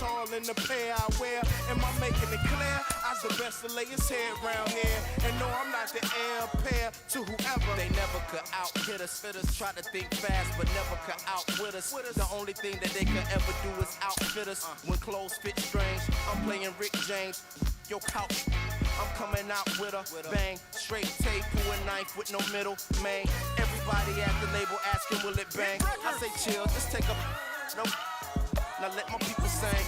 tall in the pair I wear. Am I making it clear? I's the best to lay his head round here. And no, I'm not the heir appear to whoever. They never could out-hit us. Fitters try to think fast, but never could outwit us. The only thing that they could ever do is outfit us. When clothes fit strange, I'm playing Rick James. Yo, couch, I'm coming out with a bang. Straight tape, pull a knife with no middle, man. Everybody at the label asking, will it bang? I say chill, just take a no. Now let my people sing.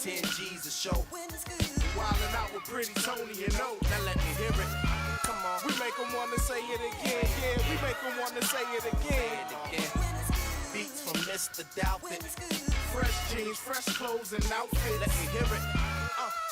10 G's a show. Wildin' out with Pretty Tony and O. Now let me hear it. Come on. We make them wanna say it again. Yeah, we make them wanna say it again. Beats from Mr. Doubtfit. Fresh jeans, fresh clothes and outfits. Let me hear it.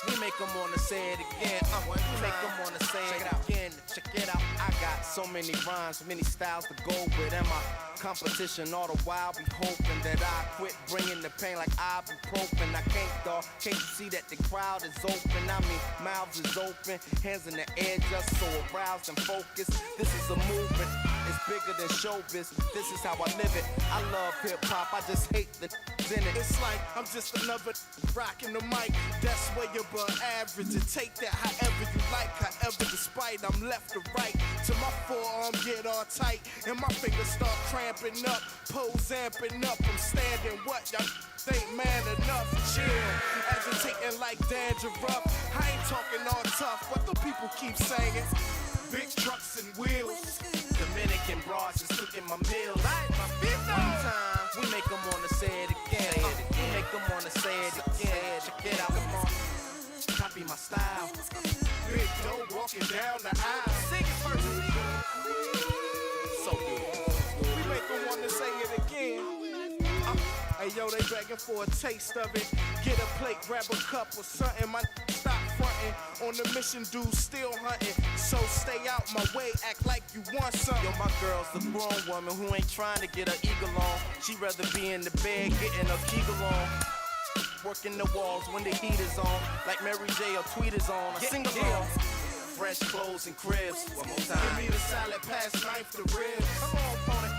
We make them wanna say it again. We make them wanna say it again. Check it out. I got so many rhymes, many styles to go with. And my competition all the while be hoping that I quit bringing the pain like ibuprofen. I can't, dawg. Can't you see that the crowd is open? I mean, mouths is open, hands in the air just so aroused and focused. This is a movement. It's bigger than showbiz. This is how I live it. I love hip hop. I just hate the in it. It's like I'm just another rocking the mic. That's where you're above average. And take that however you like. However, despite I'm left to right. Till my forearm get all tight and my fingers start cramping up. Pose amping up. I'm standing what y'all ain't man enough. Chill, agitating like dandruff. I ain't talking all tough. What the people keep saying? Big trucks and wheels. Dominican broads is cooking my meals. One time, we make them wanna say it again. We make them wanna say it again. Check it out, come on. Copy my style. Big dough walking down the aisle. Sing it first. So good. We make them wanna say it again. Hey yo, they begging for a taste of it. Get a plate, grab a cup or something. My stop frontin'. On the mission, dude, still hunting. So stay out my way, act like you want something. Yo, my girl's a grown woman who ain't trying to get her eagle on. She rather be in the bed getting her kegel on. Working the walls when the heat is on. Like Mary J or Tweet is on. I sing along. Fresh clothes and cribs. One more time. Give me the salad, pass knife to ribs. Come on, opponent.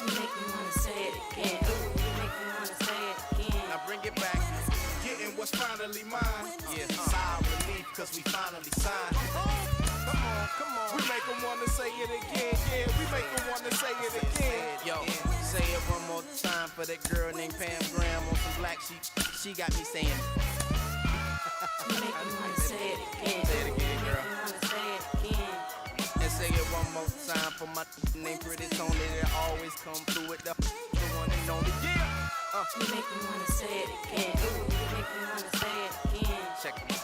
You make me wanna say it again. Ooh, you make me wanna say it again. Now bring it back. Getting what's finally mine. Yeah, sigh of relief, cause we finally signed. Come on, come on. We make them wanna say it again. Yeah, we make them wanna say it again. Yo, say it one more time for that girl named Pam Graham on some black sheep. She got me saying. You make me wanna say it again. Say it again, girl. You make me wanna say it again. And say it one more time for my name Pretty Tony that always come through it. The one and only. Yeah. You make me wanna say it again. Ooh, you make me wanna say it again. Check it.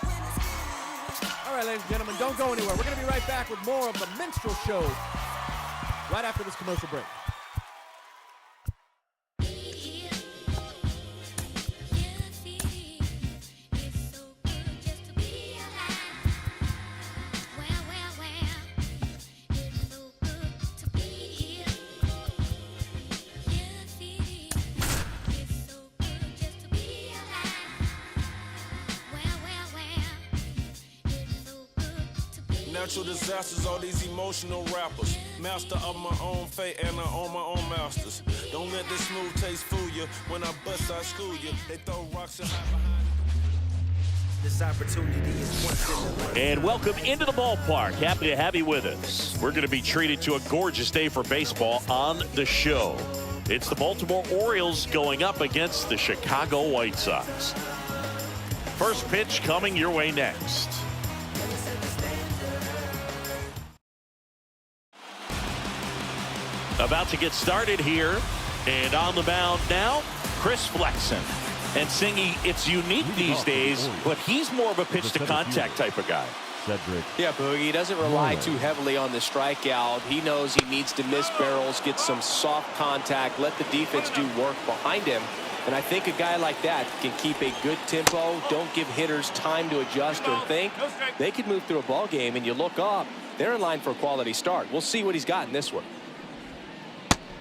All right, ladies and gentlemen, don't go anywhere. We're going to be right back with more of the Minstrel Show right after this commercial break. Natural disasters, all these emotional rappers. Master of my own fate and I own my own masters. Don't let this smooth taste fool you. When I bust, I school you. They throw rocks and hide behind. This opportunity is once in a life. And welcome into the ballpark. Happy to have you with us. We're going to be treated to a gorgeous day for baseball on the show. It's the Baltimore Orioles going up against the Chicago White Sox. First pitch coming your way next. About to get started here, and on the mound now, Chris Flexen. And Singy, it's unique these days, but he's more of a pitch-to-contact type of guy. Cedric. Yeah, Boogie, he doesn't rely too heavily on the strikeout. He knows he needs to miss barrels, get some soft contact, let the defense do work behind him. And I think a guy like that can keep a good tempo, don't give hitters time to adjust or think. They could move through a ball game, and you look up, they're in line for a quality start. We'll see what he's got in this one.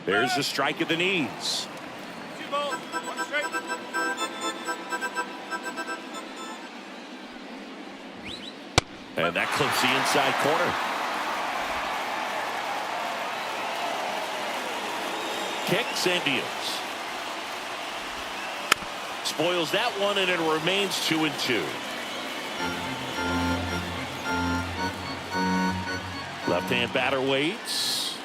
There's the strike at the knees. And that clips the inside corner. Kicks and deals. spoils that one, and it remains 2-2. Left-hand batter waits.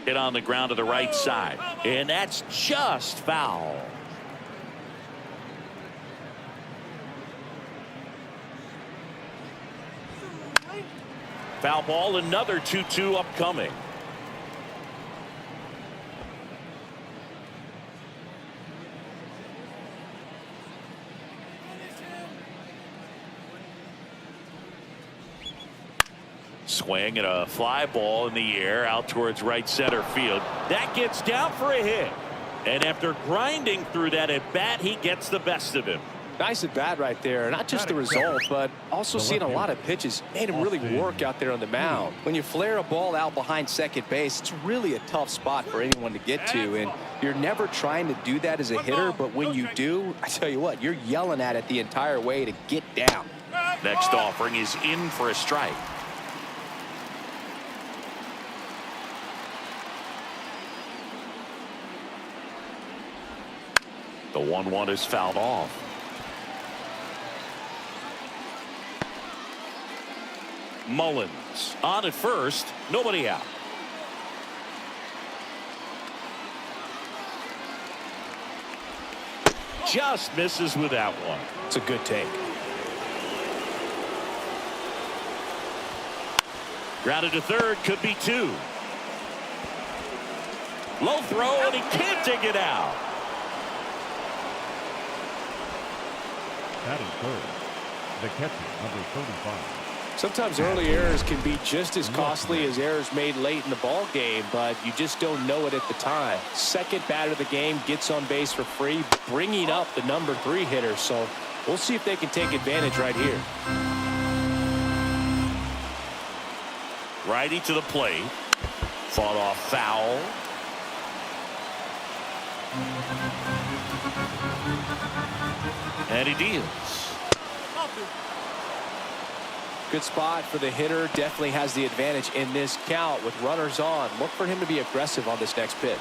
Hit on the ground to the right side, and that's just foul. Foul ball, another 2-2 upcoming. Swing and a fly ball in the air out towards right center field. That gets down for a hit. And after grinding through that at bat, he gets the best of him. Nice at bat right there. Not just the result, but also seeing a lot of pitches. Made him really work out there on the mound. When you flare a ball out behind second base, it's really a tough spot for anyone to get to. And you're never trying to do that as a hitter, but when you do, I tell you what, you're yelling at it the entire way to get down. Next offering is in for a strike. The 1-1 is fouled off. Mullins on at first, nobody out. Just misses with that one. It's a good take. Grounded to third, could be two. Low throw, and he can't dig it out. That is third. The catcher, number 35. Sometimes early errors can be just as costly as errors made late in the ball game, but you just don't know it at the time. Second batter of the game gets on base for free, bringing up the number 3 hitter. So we'll see if they can take advantage right here. Righty to the plate. Fought off foul. And he deals. Good spot for the hitter. Definitely has the advantage in this count with runners on. Look for him to be aggressive on this next pitch.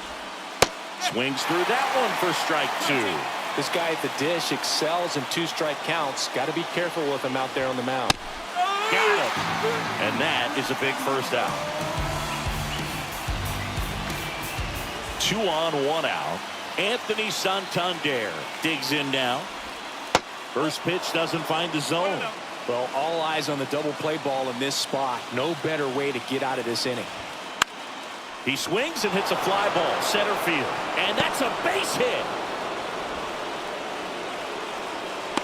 Swings through that one for strike 2. This guy at the dish excels in 2-strike counts. Got to be careful with him out there on the mound. Got him. And that is a big first out. 2 on, 1 out. Anthony Santander digs in now. First pitch doesn't find the zone. Well, all eyes on the double play ball in this spot. No better way to get out of this inning. He swings and hits a fly ball center field, and that's a base hit.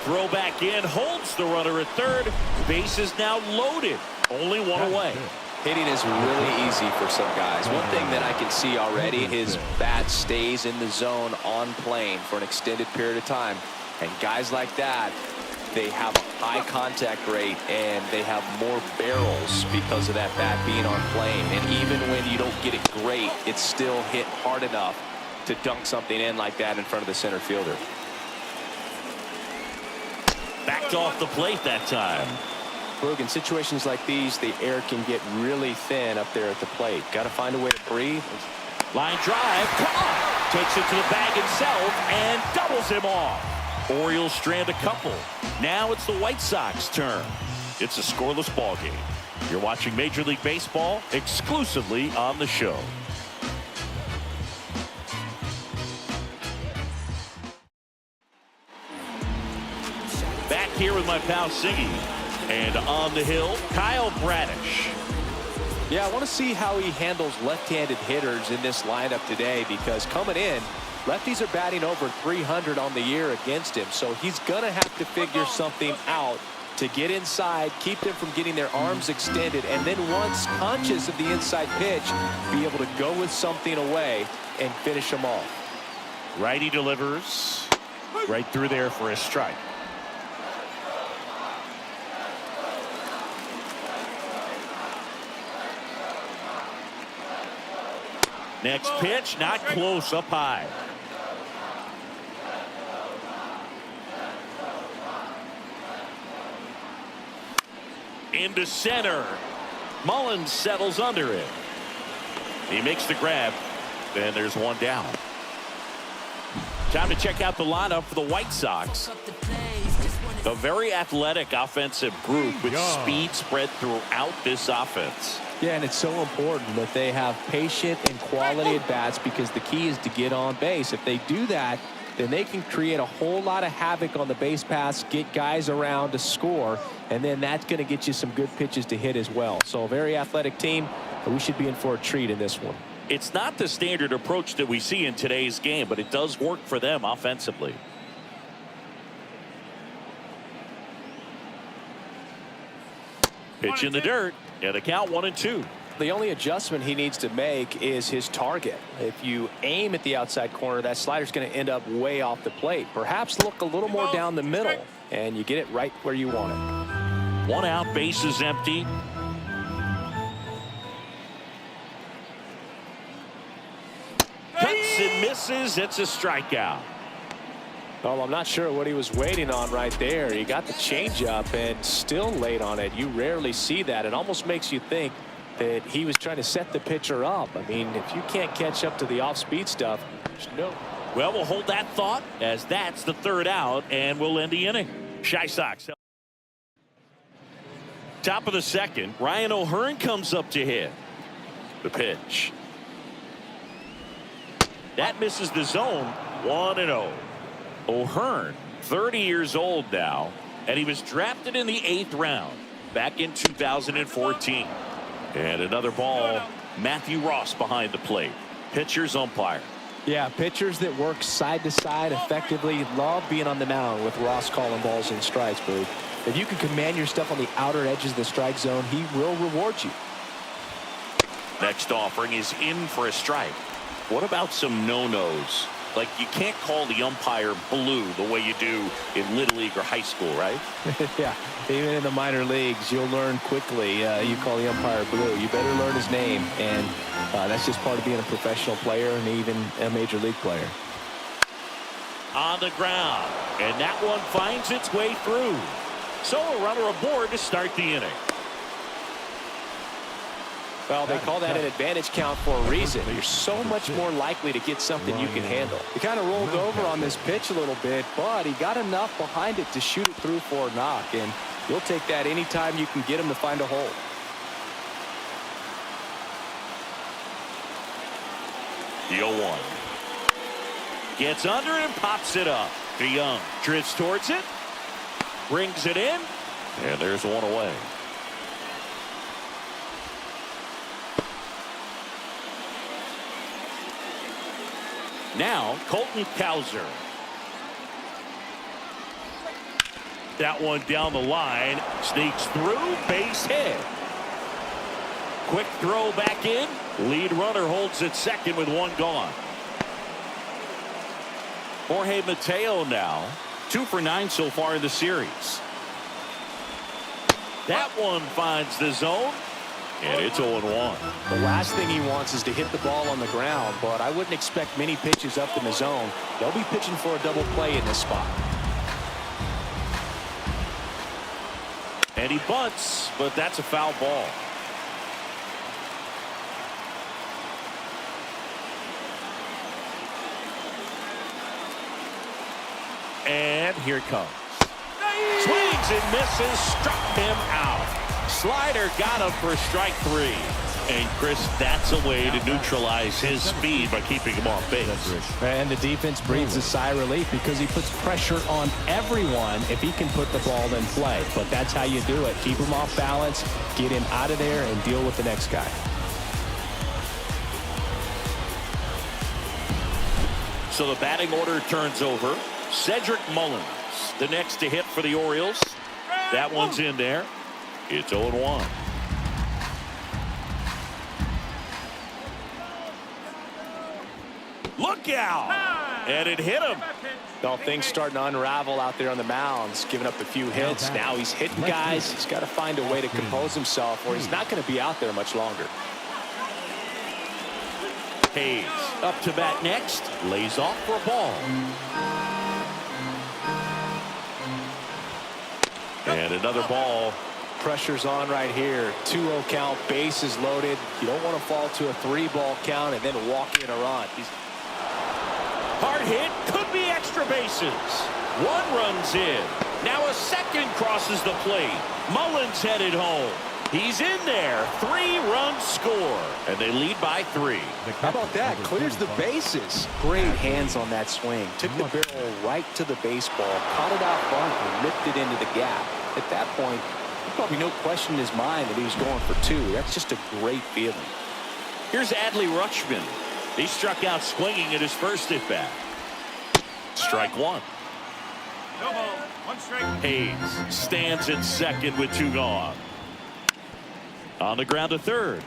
Throw back in, holds the runner at third. Base is now loaded. Only one away. Hitting is really easy for some guys. One thing that I can see already, his bat stays in the zone on plane for an extended period of time. And guys like that, they have a high contact rate and they have more barrels because of that bat being on plane. And even when you don't get it great, it's still hit hard enough to dunk something in like that in front of the center fielder. Backed off the plate that time. Look, in situations like these, the air can get really thin up there at the plate. Got to find a way to breathe. Line drive, caught. Takes it to the bag himself and doubles him off. Orioles strand a couple. Now it's the White Sox turn. It's a scoreless ball game. You're watching Major League Baseball exclusively on the show. Back here with my pal Siggy. And on the hill, Kyle Bradish. Yeah, I want to see how he handles left-handed hitters in this lineup today, because coming in, lefties are batting over 300 on the year against him. So he's going to have to figure something out to get inside, keep them from getting their arms extended, and then once conscious of the inside pitch, be able to go with something away and finish them off. Righty delivers right through there for a strike. Next pitch, not close, up high. Into center. Mullins settles under it. He makes the grab, and there's one down. Time to check out the lineup for the White Sox. A very athletic offensive group with speed spread throughout this offense. Yeah, and it's so important that they have patient and quality at bats, because the key is to get on base. If they do that, then they can create a whole lot of havoc on the base paths, get guys around to score, and then that's going to get you some good pitches to hit as well. So a very athletic team, and we should be in for a treat in this one. It's not the standard approach that we see in today's game, but it does work for them offensively. Pitch in the dirt, and the count 1-2. The only adjustment he needs to make is his target. If you aim at the outside corner, that slider's going to end up way off the plate. Perhaps look a little more down the middle, and you get it right where you want it. 1 out, base is empty. Cuts and misses. It's a strikeout. Well, I'm not sure what he was waiting on right there. He got the changeup and still late on it. You rarely see that. It almost makes you think that he was trying to set the pitcher up. I mean, if you can't catch up to the off-speed stuff, there's no. Well, we'll hold that thought, as that's the 3rd out, and we'll end the inning. Shy Sox. Top of the 2nd, Ryan O'Hearn comes up to hit. The pitch. That misses the zone. 1-0. O'Hearn, 30 years old now, and he was drafted in the 8th round back in 2014. And another ball. Matthew Ross behind the plate. Pitcher's umpire. Yeah, pitchers that work side to side effectively love being on the mound with Ross calling balls and strikes, Boo. If you can command your stuff on the outer edges of the strike zone, he will reward you. Next offering is in for a strike. What about some no-nos? Like, you can't call the umpire blue the way you do in Little League or high school, right? Yeah, even in the minor leagues, you'll learn quickly. You call the umpire blue, you better learn his name, and that's just part of being a professional player and even a major league player. On the ground, and that one finds its way through. So a runner aboard to start the inning. Well, they call that an advantage count for a reason. You're so much more likely to get something you can handle. He kind of rolled over on this pitch a little bit, but he got enough behind it to shoot it through for a knock, and you'll take that anytime you can get him to find a hole. The 0-1. Gets under and pops it up. DeYoung drifts towards it. Brings it in. And there's one away. Now, Colton Cowser. That one down the line. Sneaks through. Base hit. Quick throw back in. Lead runner holds at second with one gone. Jorge Mateo now. 2 for 9 so far in the series. That one finds the zone. And it's 0-1. The last thing he wants is to hit the ball on the ground, but I wouldn't expect many pitches up in the zone. They'll be pitching for a double play in this spot. And he bunts, but that's a foul ball. And here it comes. Swings and misses, struck him out. Slider got him for strike 3. And Chris, that's a way to neutralize his speed by keeping him off base. And the defense breathes a sigh of relief because he puts pressure on everyone if he can put the ball in play. But that's how you do it. Keep him off balance, get him out of there, and deal with the next guy. So the batting order turns over. Cedric Mullins, the next to hit for the Orioles. That one's in there. It's 0-1. Look out! And it hit him. Well, things starting to unravel out there on the mounds, giving up a few hits. Now he's hitting guys. He's got to find a way to compose himself, or he's not going to be out there much longer. Hayes up to bat next. Lays off for a ball. And another ball. Pressure's on right here. 2-0 count, bases loaded. You don't want to fall to a 3-ball count and then walk in a run. Hard hit, could be extra bases. One run's in. Now a second crosses the plate. Mullins headed home. He's in there. 3-run score. And they lead by 3. How about that? Clears the bases. Great hands on that swing. Took the barrel right to the baseball. Caught it out front and ripped it into the gap. At that point, there's probably no question in his mind that he was going for 2. That's just a great feeling. Here's Adley Rutschman. He struck out swinging at his first at-bat. Strike 1. No ball. 1 strike. Hayes stands at second with 2 gone. On the ground to third.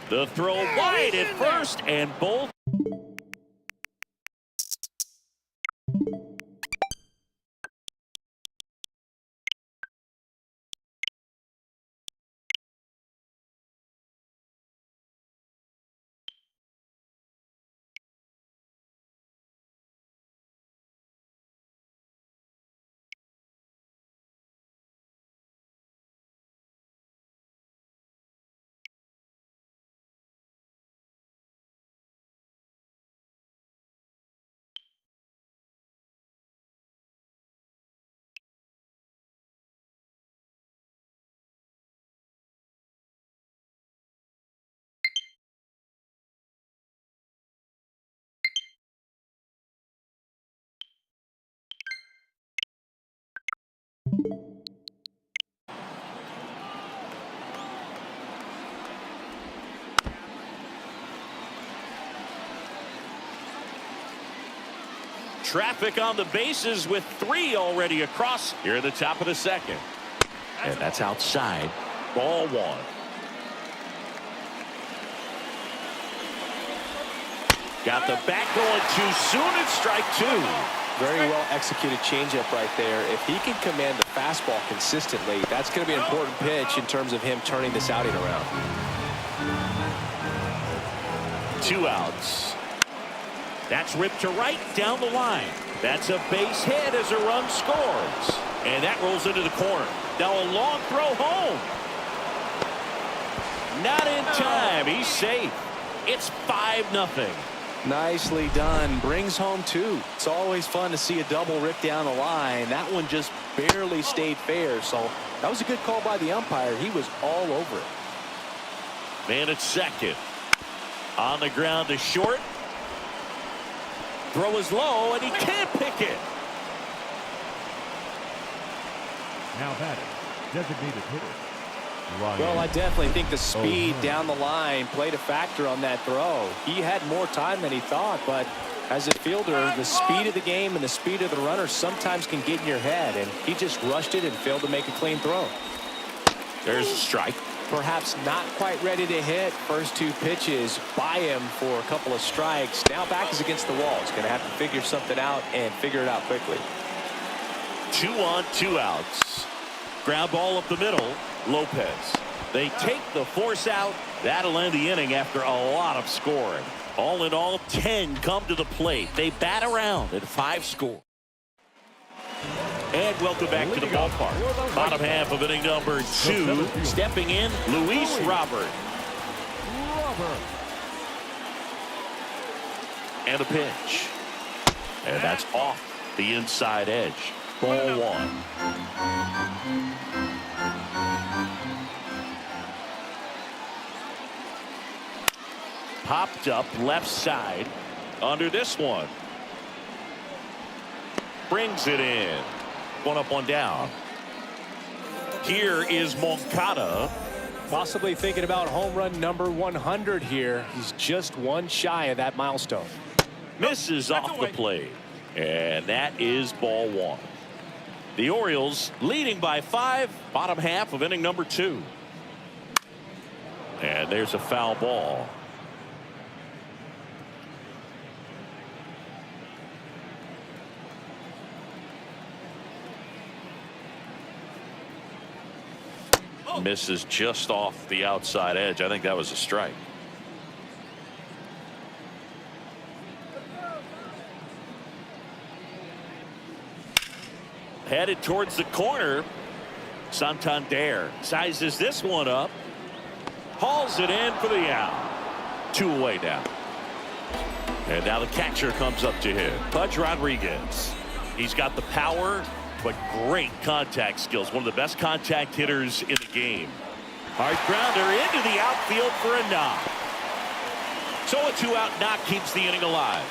The throw wide at first, and both. Traffic on the bases with 3 already across here at the top of the second. And that's outside. Ball 1. Got the bat going too soon. It's strike 2. Very well executed changeup right there. If he can command the fastball consistently, that's going to be an important pitch in terms of him turning this outing around. 2 outs. That's ripped to right down the line. That's a base hit as a run scores. And that rolls into the corner. Now a long throw home. Not in time. He's safe. It's 5-0. Nicely done. Brings home 2. It's always fun to see a double rip down the line. That one just barely stayed fair. So that was a good call by the umpire. He was all over it. Man at second. On the ground to short. Throw is low, and he can't pick it. Now batting, designated hitter. Well, I definitely think the speed down the line played a factor on that throw. He had more time than he thought, but as a fielder, the speed of the game and the speed of the runner sometimes can get in your head, and he just rushed it and failed to make a clean throw. There's a strike. Perhaps not quite ready to hit. First 2 pitches by him for a couple of strikes. Now back is against the wall. He's going to have to figure something out and figure it out quickly. 2 on, 2 outs. Ground ball up the middle. Lopez. They take the force out. That'll end the inning after a lot of scoring. All in all, 10 come to the plate. They bat around at 5 score. And welcome back to the ballpark. Bottom half of inning number 2. Stepping in, Luis Robert. And a pitch. And that's off the inside edge. Ball 1. Popped up left side under this one. Brings it in. 1 up, 1 down. Here is Moncada. Possibly thinking about home run number 100 here. He's just 1 shy of that milestone. Misses off the plate. And that is ball 1. The Orioles leading by 5. Bottom half of inning number 2. And there's a foul ball. Misses just off the outside edge. I think that was a strike. Headed towards the corner. Santander sizes this one up. Hauls it in for the out. 2 away now. And now the catcher comes up to him. Pudge Rodriguez. He's got the power, but great contact skills. One of the best contact hitters in the game. Hard grounder into the outfield for a knock. So a 2-out knock keeps the inning alive.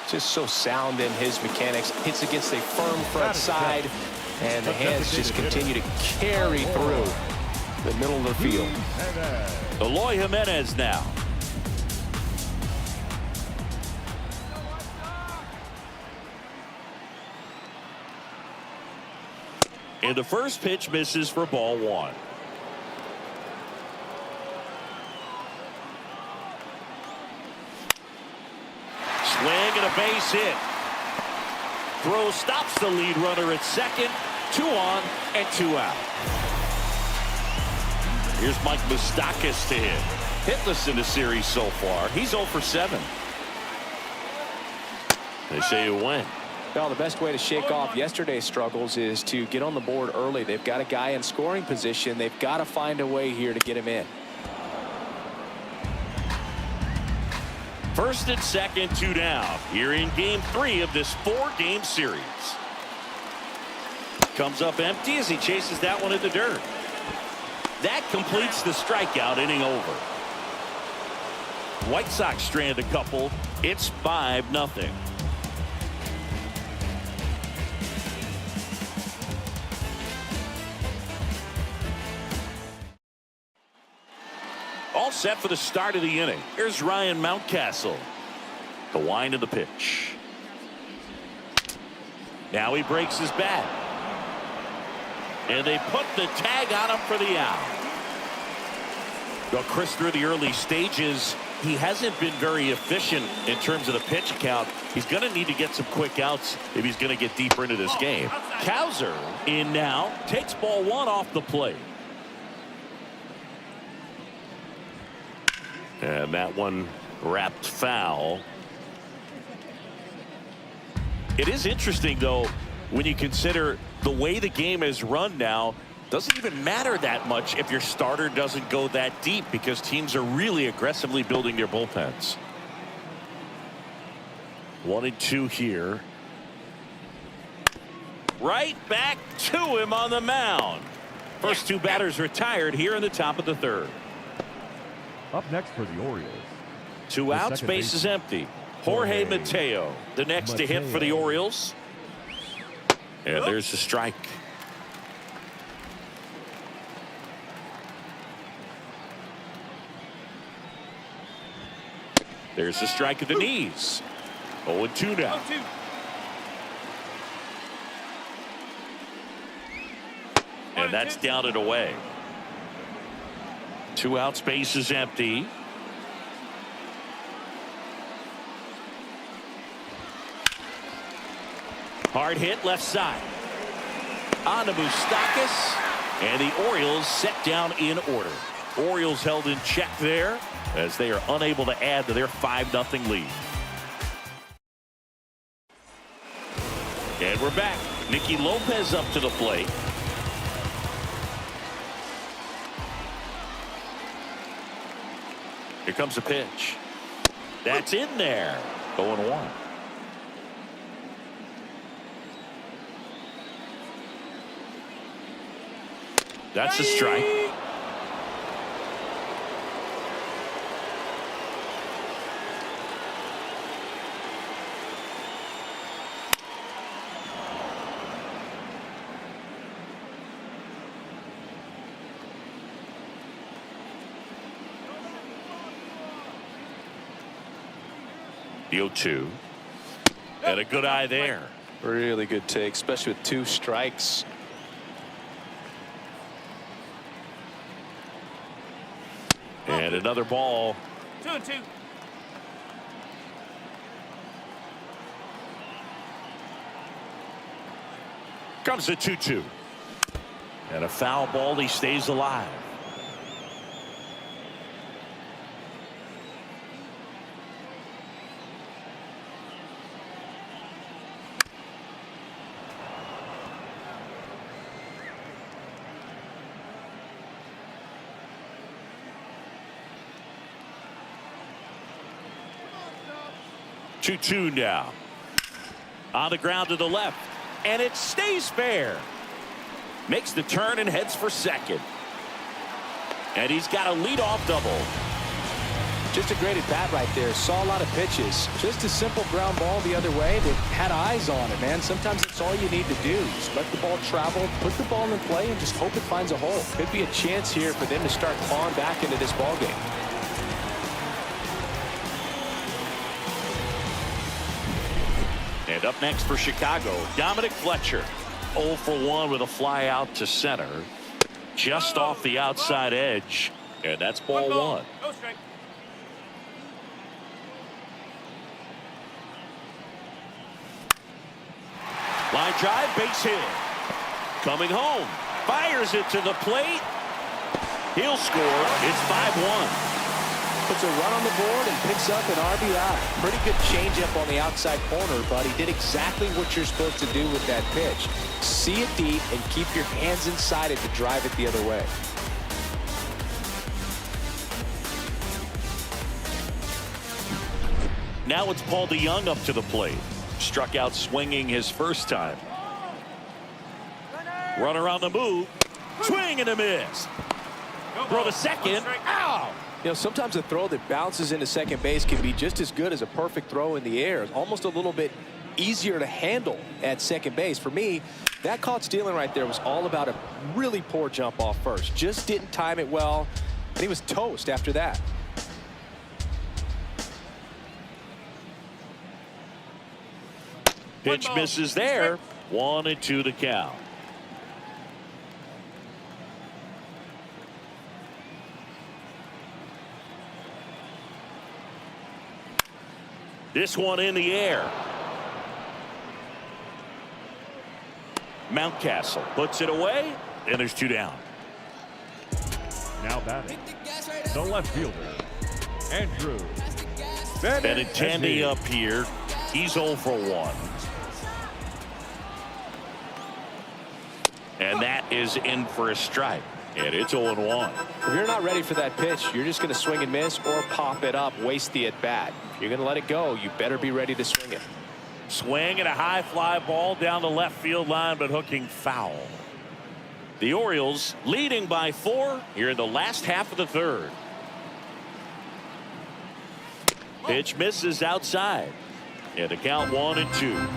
Just so sound in his mechanics. Hits against a firm front side, and the hands just continue to carry through the middle of the field. Eloy Jimenez now. And the first pitch misses for ball 1. Swing and a base hit. Throw stops the lead runner at second. 2 on and 2 out. Here's Mike Moustakas to hit. Hitless in the series so far. He's 0 for 7. They say you win. Well, the best way to shake off yesterday's struggles is to get on the board early. They've got a guy in scoring position. They've got to find a way here to get him in. First and second, 2 down. Here in game 3 of this 4-game series. Comes up empty as he chases that one in the dirt. That completes the strikeout, inning over. White Sox strand a couple. It's 5-0. All set for the start of the inning. Here's Ryan Mountcastle. The wind of the pitch. Now he breaks his bat. And they put the tag on him for the out. Well, Chris, through the early stages, he hasn't been very efficient in terms of the pitch count. He's going to need to get some quick outs if he's going to get deeper into this game. Cowser in now. Takes ball 1 off the plate. And that one wrapped foul. It is interesting, though, when you consider the way the game is run now. Doesn't even matter that much if your starter doesn't go that deep, because teams are really aggressively building their bullpens. 1-2 here. Right back to him on the mound. First 2 batters retired here in the top of the 3rd. Up next for the Orioles. 2 outs, base is empty. Jorge Mateo, the next to hit for the Orioles. And there's the strike. There's the strike at the knees. 0-2 now. And that's down and away. 2 outs, base is empty. Hard hit left side. On to Moustakas. And the Orioles set down in order. Orioles held in check there as they are unable to add to their 5-0 lead. And we're back. Nicky Lopez up to the plate. Here comes the pitch. That's in there. 0-1. That's a strike. The 0-2. And a good eye there. Really good take, especially with 2 strikes. And another ball. 2-2. Comes the 2-2. And a foul ball. He stays alive. 2-2 now. On the ground to the left, and it stays fair. Makes the turn and heads for second. And he's got a leadoff double. Just a great at bat right there. Saw a lot of pitches. Just a simple ground ball the other way that had eyes on it, man. Sometimes it's all you need to do. Just let the ball travel, put the ball in play, and just hope it finds a hole. Could be a chance here for them to start clawing back into this ball game. And up next for Chicago, Dominic Fletcher. 0 for 1 with a fly out to center. Just off the outside edge. And that's ball one. Go straight. Line drive, base hit. Coming home. Fires it to the plate. He'll score. It's 5-1. Puts a run on the board and picks up an RBI. Pretty good changeup on the outside corner, but he did exactly what you're supposed to do with that pitch. See it deep and keep your hands inside it to drive it the other way. Now it's Paul DeYoung up to the plate. Struck out swinging his first time. Runner on the move. Swing and a miss. Throw to second. Ow! You know, sometimes a throw that bounces into second base can be just as good as a perfect throw in the air. It's almost a little bit easier to handle at second base. For me, that caught stealing right there was all about a really poor jump off first. Just didn't time it well, and he was toast after that. Pitch misses there. 1-2 the count. This one in the air. Mountcastle puts it away, and there's 2 down. Now batting, the left fielder, Andrew Benintendi up here. He's 0 for 1. And that is in for a strike. And it's 0-1. If you're not ready for that pitch, you're just going to swing and miss or pop it up, waste the at bat. If you're going to let it go, you better be ready to swing it. Swing and a high fly ball down the left field line, but hooking foul. The Orioles leading by 4 here in the last half of the third. Pitch misses outside. And the count 1-2.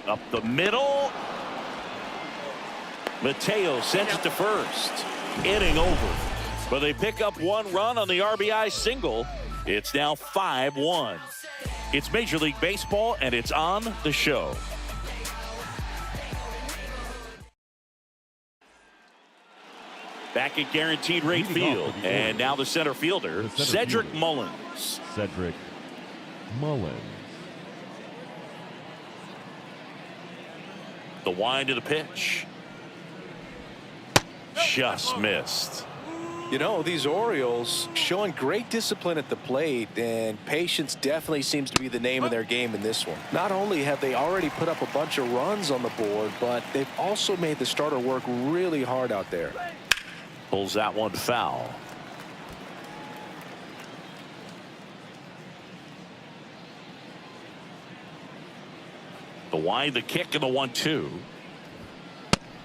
Up the middle. Mateo sends it to first. Inning over. But they pick up 1 run on the RBI single. It's now 5-1. It's Major League Baseball, and it's on the show. Back at guaranteed rate field. And now the center fielder, Cedric Mullins. Cedric Mullins. The wind of the pitch. Just missed. You know, these Orioles showing great discipline at the plate, and patience definitely seems to be the name of their game in this one. Not only have they already put up a bunch of runs on the board, but they've also made the starter work really hard out there. Pulls that one foul. The wind, the kick, and the 1-2.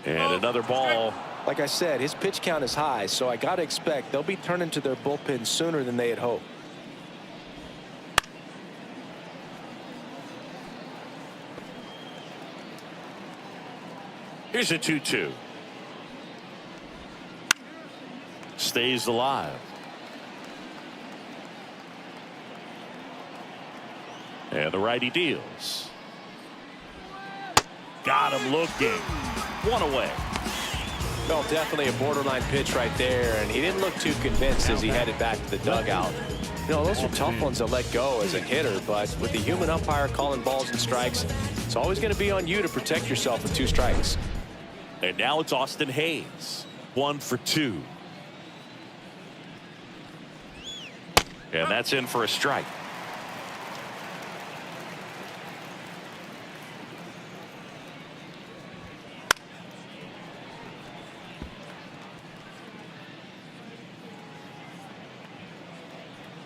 And another ball. Like I said, his pitch count is high, so I got to expect they'll be turning to their bullpen sooner than they had hoped. Here's a 2-2. Stays alive. And the righty deals. Got him looking. 1 away. Well, definitely a borderline pitch right there, and he didn't look too convinced as he headed back to the dugout. You know, those are tough ones to let go as a hitter, but with the human umpire calling balls and strikes, it's always going to be on you to protect yourself with 2 strikes. And now it's Austin Hayes. 1 for 2. And that's in for a strike.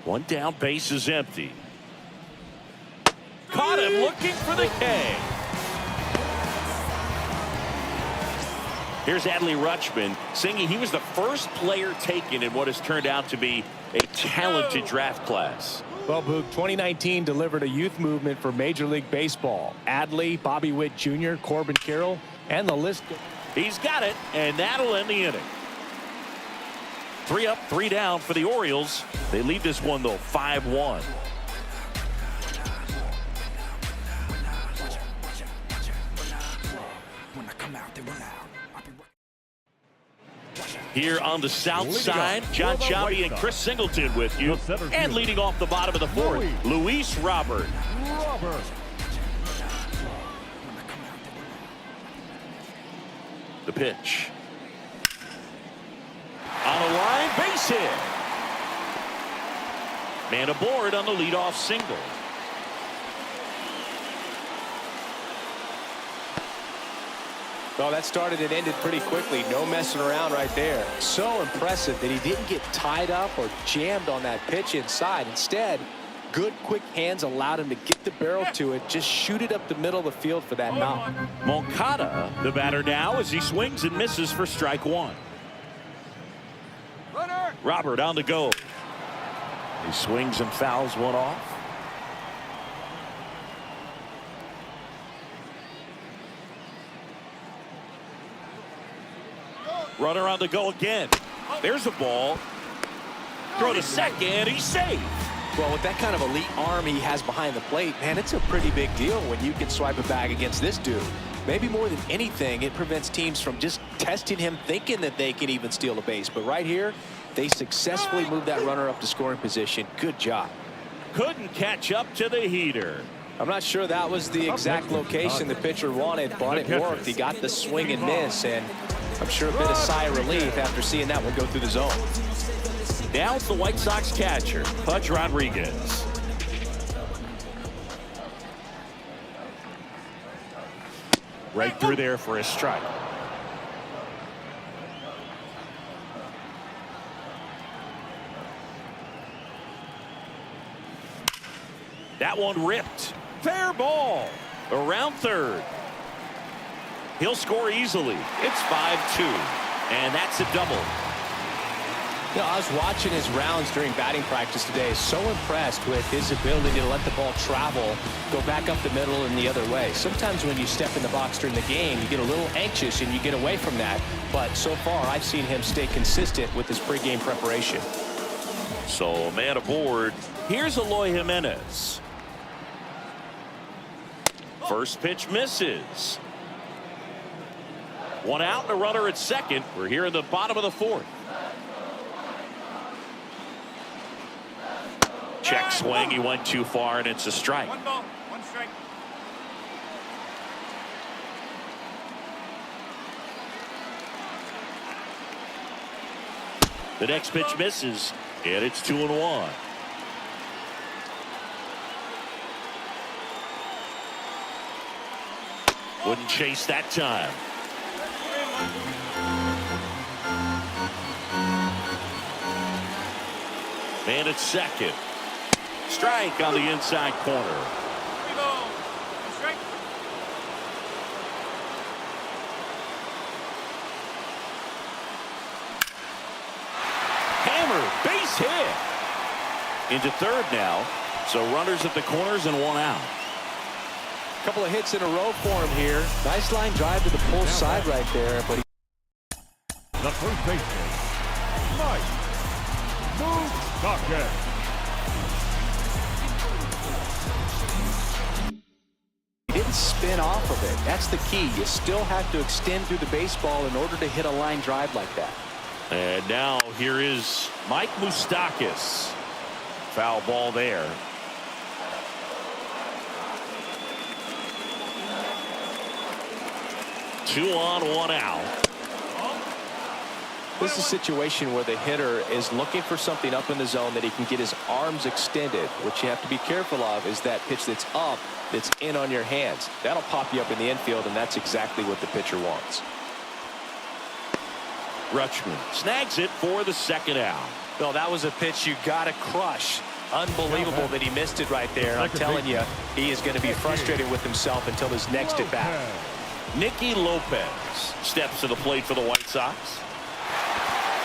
One down, base is empty. Caught him looking for the K. Here's Adley Rutschman singing he was the first player taken in what has turned out to be a talented draft class. Well, Boog, 2019 delivered a youth movement for Major League Baseball. Adley, Bobby Witt Jr., Corbin Carroll, and the list. He's got it, and that'll end the inning. 3 up, 3 down for the Orioles. They lead this one, though, 5-1. Here on the south side, John Chavi and Chris Singleton with you. And leading off the bottom of the fourth, Luis Robert. The pitch. On a line, base hit. Man aboard on the leadoff single. Well, that started and ended pretty quickly. No messing around right there. So impressive that he didn't get tied up or jammed on that pitch inside. Instead, good quick hands allowed him to get the barrel to it, just shoot it up the middle of the field for that knock. Moncada, the batter now, as he swings and misses for strike one. Robert on the go. He swings and fouls one off. Runner on the go again. There's a ball. Throw to second. He's safe. Well, with that kind of elite arm he has behind the plate, man, it's a pretty big deal when you can swipe a bag against this dude. Maybe more than anything, it prevents teams from just testing him, thinking that they can even steal a base. But right here, they successfully moved that runner up to scoring position. Good job. Couldn't catch up to the heater. I'm not sure that was the exact location the pitcher wanted, but it worked. He got the swing and miss, and I'm sure a bit of sigh of relief after seeing that one go through the zone. Now it's the White Sox catcher, Pudge Rodriguez. Right through there for a strike. That one ripped. Fair ball. Around third. He'll score easily. It's 5-2. And that's a double. You know, I was watching his rounds during batting practice today. So impressed with his ability to let the ball travel, go back up the middle and the other way. Sometimes when you step in the box during the game, you get a little anxious and you get away from that. But so far, I've seen him stay consistent with his pregame preparation. So, man aboard. Here's Eloy Jimenez. First pitch misses. One out and a runner at second. We're here in the bottom of the fourth. Check swing. He went too far, and it's a strike. 1 ball, 1 strike. The next pitch misses, and it's 2-1. Wouldn't chase that time. Man at second. Strike on the inside corner. 3 balls, 1 strike. Hammer, base hit. Into third now. So runners at the corners and 1 out. Couple of hits in a row for him here. Nice line drive to the pull side right there, but The first baseman, Mike Moustakas. he didn't spin off of it. That's the key. You still have to extend through the baseball in order to hit a line drive like that. And now here is Mike Moustakas. Foul ball there. Two on, 1 out. This is a situation where the hitter is looking for something up in the zone that he can get his arms extended. What you have to be careful of is that pitch that's up, that's in on your hands. That'll pop you up in the infield, and that's exactly what the pitcher wants. Rutschman snags it for the second out. Well, that was a pitch you got to crush. Unbelievable that he missed it right there. I'm telling you, he is going to be frustrated with himself until his next at bat. Nicky Lopez steps to the plate for the White Sox.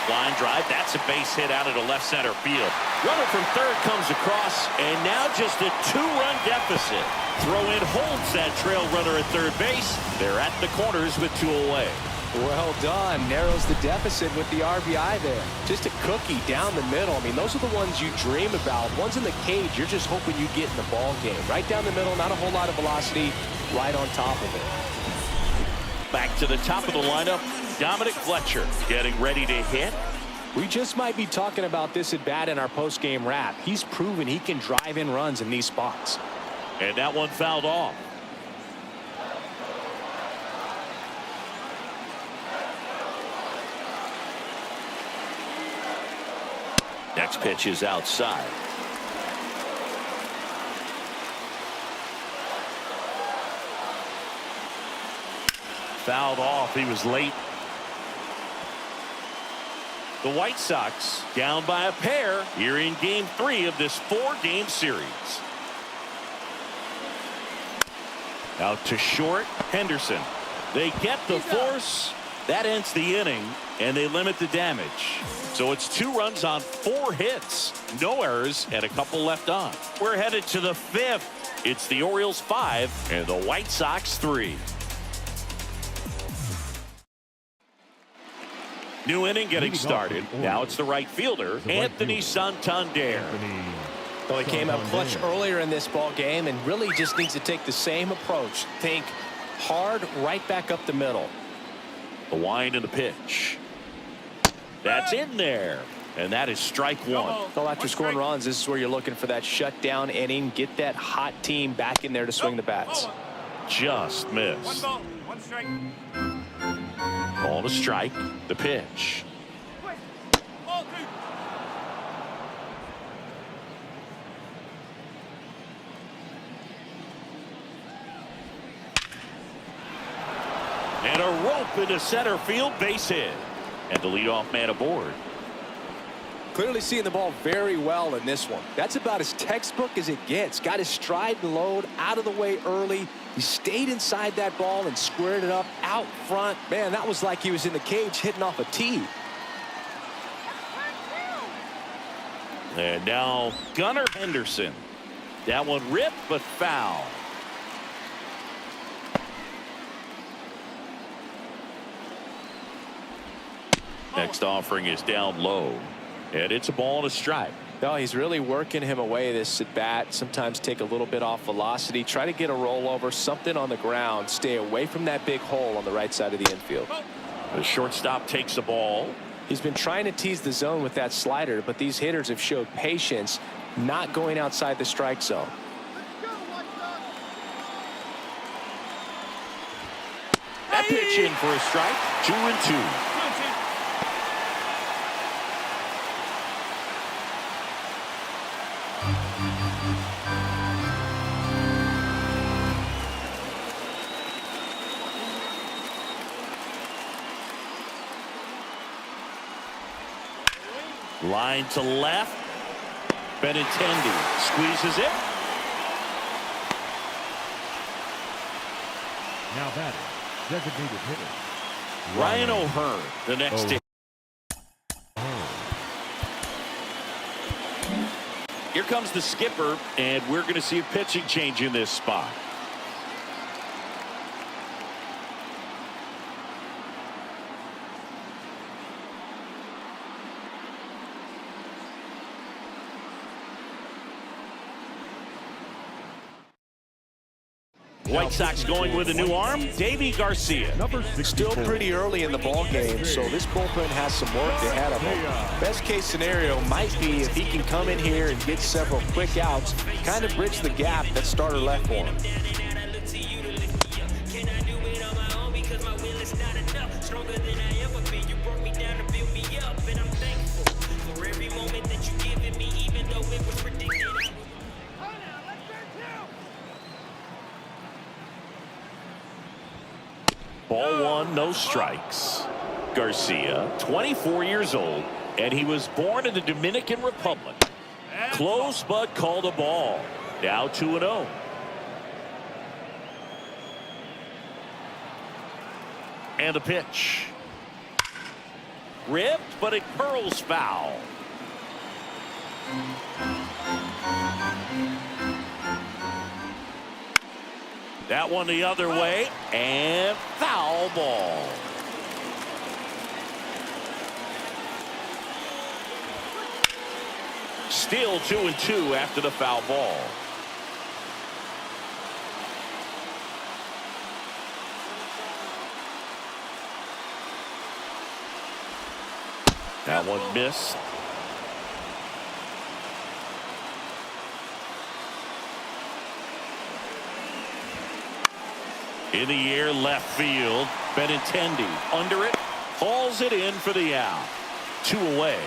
Line drive. That's a base hit out into left center field. Runner from third comes across, and now just a 2-run deficit. Throw in holds that trail runner at third base. They're at the corners with 2 away. Well done. Narrows the deficit with the RBI there. Just a cookie down the middle. I mean, those are the ones you dream about. Ones in the cage, you're just hoping you get in the ball game. Right down the middle, not a whole lot of velocity, right on top of it. Back to the top of the lineup, Dominic Fletcher getting ready to hit. We just might be talking about this at bat in our post-game wrap. He's proven he can drive in runs in these spots. And that one fouled off. Next pitch is outside. Fouled off. He was late. The White Sox down by a pair here in game 3 of this 4-game series. Out to short, Henderson. They get the force. That ends the inning, and they limit the damage. So it's 2 runs on 4 hits. No errors and a couple left on. We're headed to the 5th. It's the Orioles 5 and the White Sox 3. New inning getting started. Now it's the right fielder, Anthony Santander. Well, he came out clutch earlier in this ball game and really just needs to take the same approach. Think hard right back up the middle. The wind and the pitch. That's in there. And that is strike 1. Well, after scoring runs, this is where you're looking for that shutdown inning. Get that hot team back in there to swing the bats. Just missed. 1 ball, 1 strike. Ball to strike. The pitch. Ball 2. And a rope into center field, base hit. And the leadoff man aboard. Clearly seeing the ball very well in this one. That's about as textbook as it gets. Got his stride and load out of the way early. He stayed inside that ball and squared it up out front. Man, that was like he was in the cage hitting off a tee. And now Gunnar Henderson. That one ripped but foul. Next offering is down low. And it's a ball and a strike. No, he's really working him away this at bat. Sometimes take a little bit off velocity. Try to get a rollover, something on the ground. Stay away from that big hole on the right side of the infield. The shortstop takes the ball. He's been trying to tease the zone with that slider, but these hitters have showed patience, not going outside the strike zone. That pitch in for a strike. 2-2. Line to left. Benintendi squeezes it. Now batting, designated hitter Ryan O'Hearn, the next hit. Here comes the skipper, and we're going to see a pitching change in this spot. White Sox going with a new arm, Davy Garcia. Still pretty early in the ball game, so this bullpen has some work ahead of him. Best case scenario might be if he can come in here and get several quick outs, kind of bridge the gap that starter left for him. Ball 1, no strikes. Garcia, 24 years old, and he was born in the Dominican Republic. Close, but called a ball. Now 2-0. And a pitch. Ripped, but it curls foul. That one the other way, and foul ball. Still 2-2 after the foul ball. That one missed. In the air, left field. Benintendi under it, hauls it in for the out. 2 away.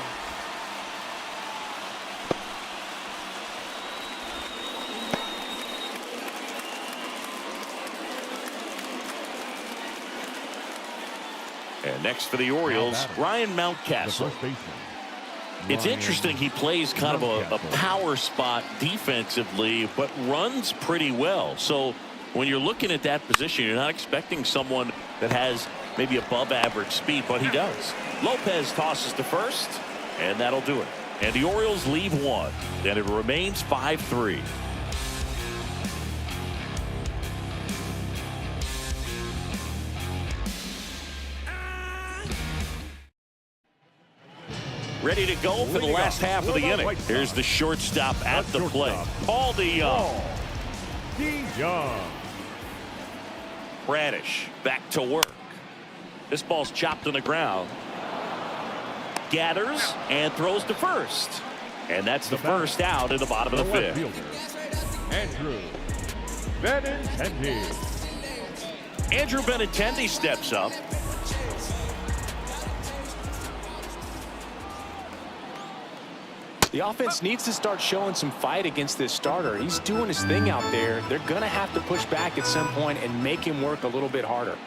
And next for the Orioles, Ryan Mountcastle. It's interesting, he plays kind of a power spot defensively, but runs pretty well. So when you're looking at that position, you're not expecting someone that has maybe above average speed, but he does. Lopez tosses to first, and that'll do it. And the Orioles leave one, and it remains 5-3. Ready to go for the last half of the inning. Here's the shortstop at the plate. Paul DeYoung. Bradish back to work. This ball's chopped on the ground. Gathers and throws to first. And that's the first out in the bottom of the fifth. Andrew Benintendi. Andrew Benintendi steps up. The offense needs to start showing some fight against this starter. He's doing his thing out there. They're going to have to push back at some point and make him work a little bit harder.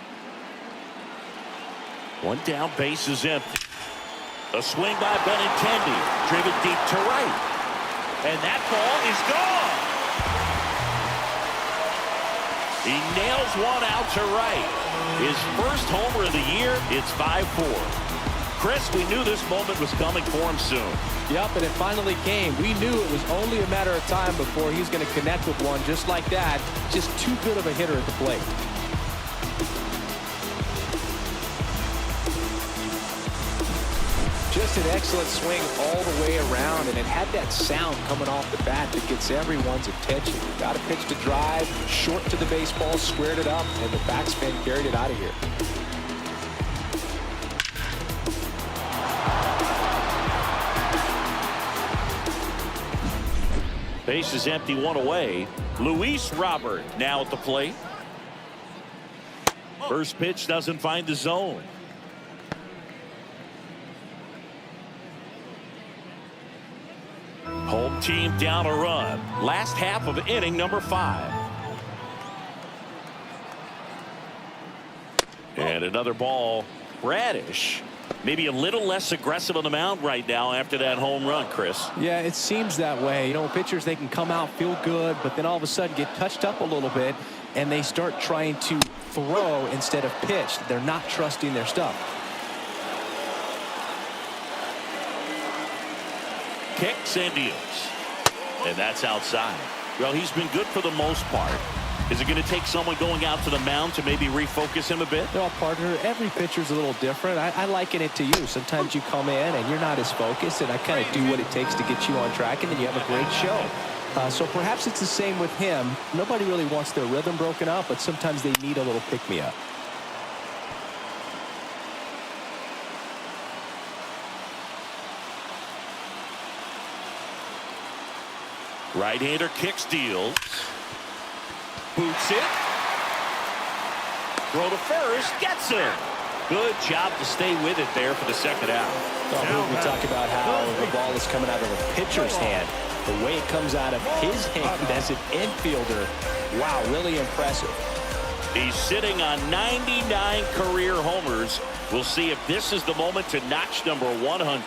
One down, base is empty. A swing by Benintendi, driven deep to right. And that ball is gone. He nails one out to right. His first homer of the year. It's 5-4. Chris, we knew this moment was coming for him soon. Yep, and it finally came. We knew it was only a matter of time before he's going to connect with one just like that. Just too good of a hitter at the plate. Just an excellent swing all the way around, and it had that sound coming off the bat that gets everyone's attention. Got a pitch to drive, short to the baseball, squared it up, and the backspin carried it out of here. Base is empty, one away. Luis Robert now at the plate. First pitch doesn't find the zone. Home team down a run. Last half of inning number 5. And another ball. Bradish maybe a little less aggressive on the mound right now after that home run, Chris. Yeah, it seems that way. You know, pitchers, they can come out, feel good, but then all of a sudden get touched up a little bit, and they start trying to throw instead of pitch. They're not trusting their stuff. Kicks and deals. And that's outside. Well, he's been good for the most part. Is it going to take someone going out to the mound to maybe refocus him a bit? Well, partner, every pitcher's a little different. I liken it to you. Sometimes you come in and you're not as focused, and I kind of do what it takes to get you on track, and then you have a great show. So perhaps it's the same with him. Nobody really wants their rhythm broken up, but sometimes they need a little pick-me-up. Right-hander kicks, deals. Boots it. Throw to first. Gets it. Good job to stay with it there for the second out. We talk about how the ball is coming out of a pitcher's hand. The way it comes out of his hand as an infielder. Wow, really impressive. He's sitting on 99 career homers. We'll see if this is the moment to notch number 100.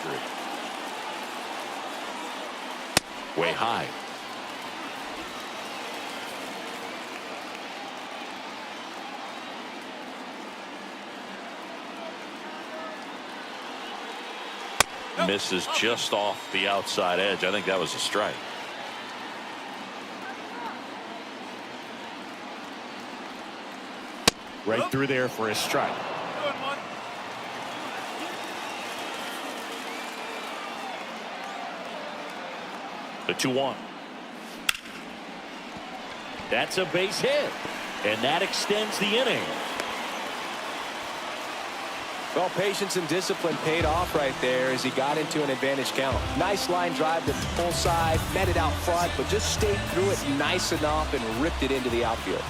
way high. Misses just off the outside edge. I think that was a strike. Right through there for a strike. The 2-1. That's a base hit, and that extends the inning. Well, patience and discipline paid off right there as he got into an advantage count. Nice line drive to the full side, met it out front, but just stayed through it nice enough and ripped it into the outfield.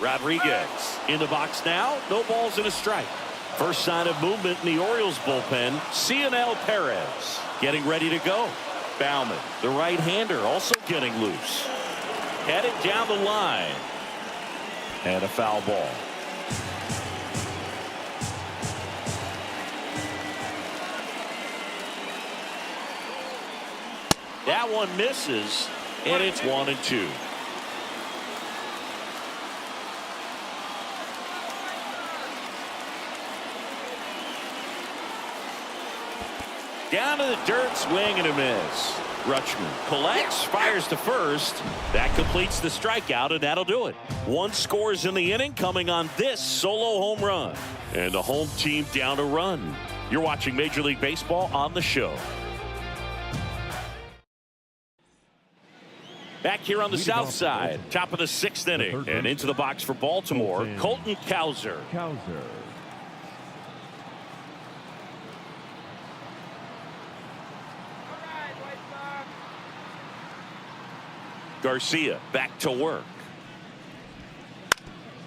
Rodriguez in the box now. No balls and a strike. First sign of movement in the Orioles bullpen. Cionel Perez getting ready to go. Bauman, the right-hander, also getting loose. Headed down the line. And a foul ball. That one misses, and it's 1-2. Down to the dirt, swing and a miss. Rutschman collects, fires to first. That completes the strikeout, and that'll do it. One scores in the inning, coming on this solo home run. And the home team down a run. You're watching Major League Baseball on the show. Back here on the south side, top of the 6th inning, and into the box for Baltimore, Colton Cowser. Garcia back to work.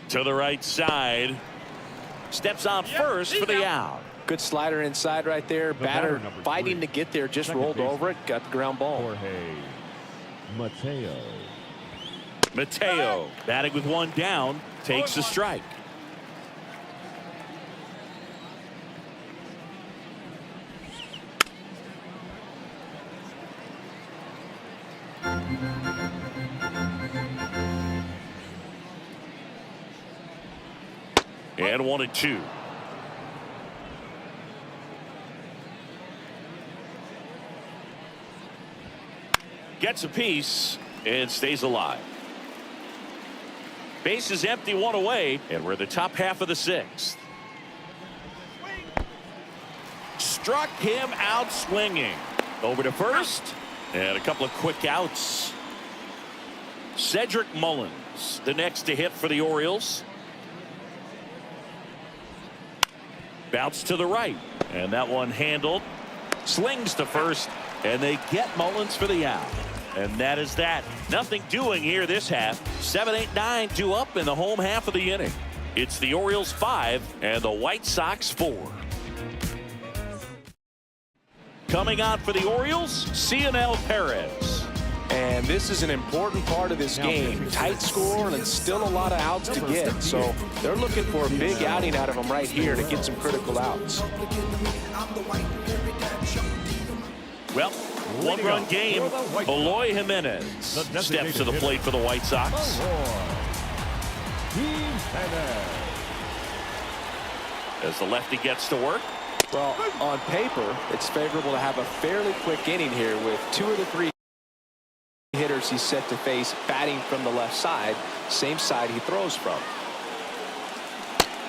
To the right side. Steps on first for the out. Good slider inside right there. Batter fighting to get there. Just rolled over it. Got the ground ball. Mateo batting with one down. Takes a strike. And 1-2. Gets a piece and stays alive. Base is empty, one away, and we're the top half of the 6th. Struck him out swinging. Over to first, and a couple of quick outs. Cedric Mullins, the next to hit for the Orioles. Bounce to the right, and that one handled. Slings to first, and they get Mullins for the out. And that is that. Nothing doing here this half. 7, 8, 9, 2 up in the home half of the inning. It's the Orioles 5 and the White Sox 4. Coming on for the Orioles, Cionel Perez. And this is an important part of this game. Tight score and still a lot of outs to get. So they're looking for a big outing out of them right here to get some critical outs. Well, one-run game. Eloy Jimenez steps to the plate for the White Sox. As the lefty gets to work. Well, on paper, it's favorable to have a fairly quick inning here with 2 of the 3 hitters he's set to face batting from the left side, same side he throws from.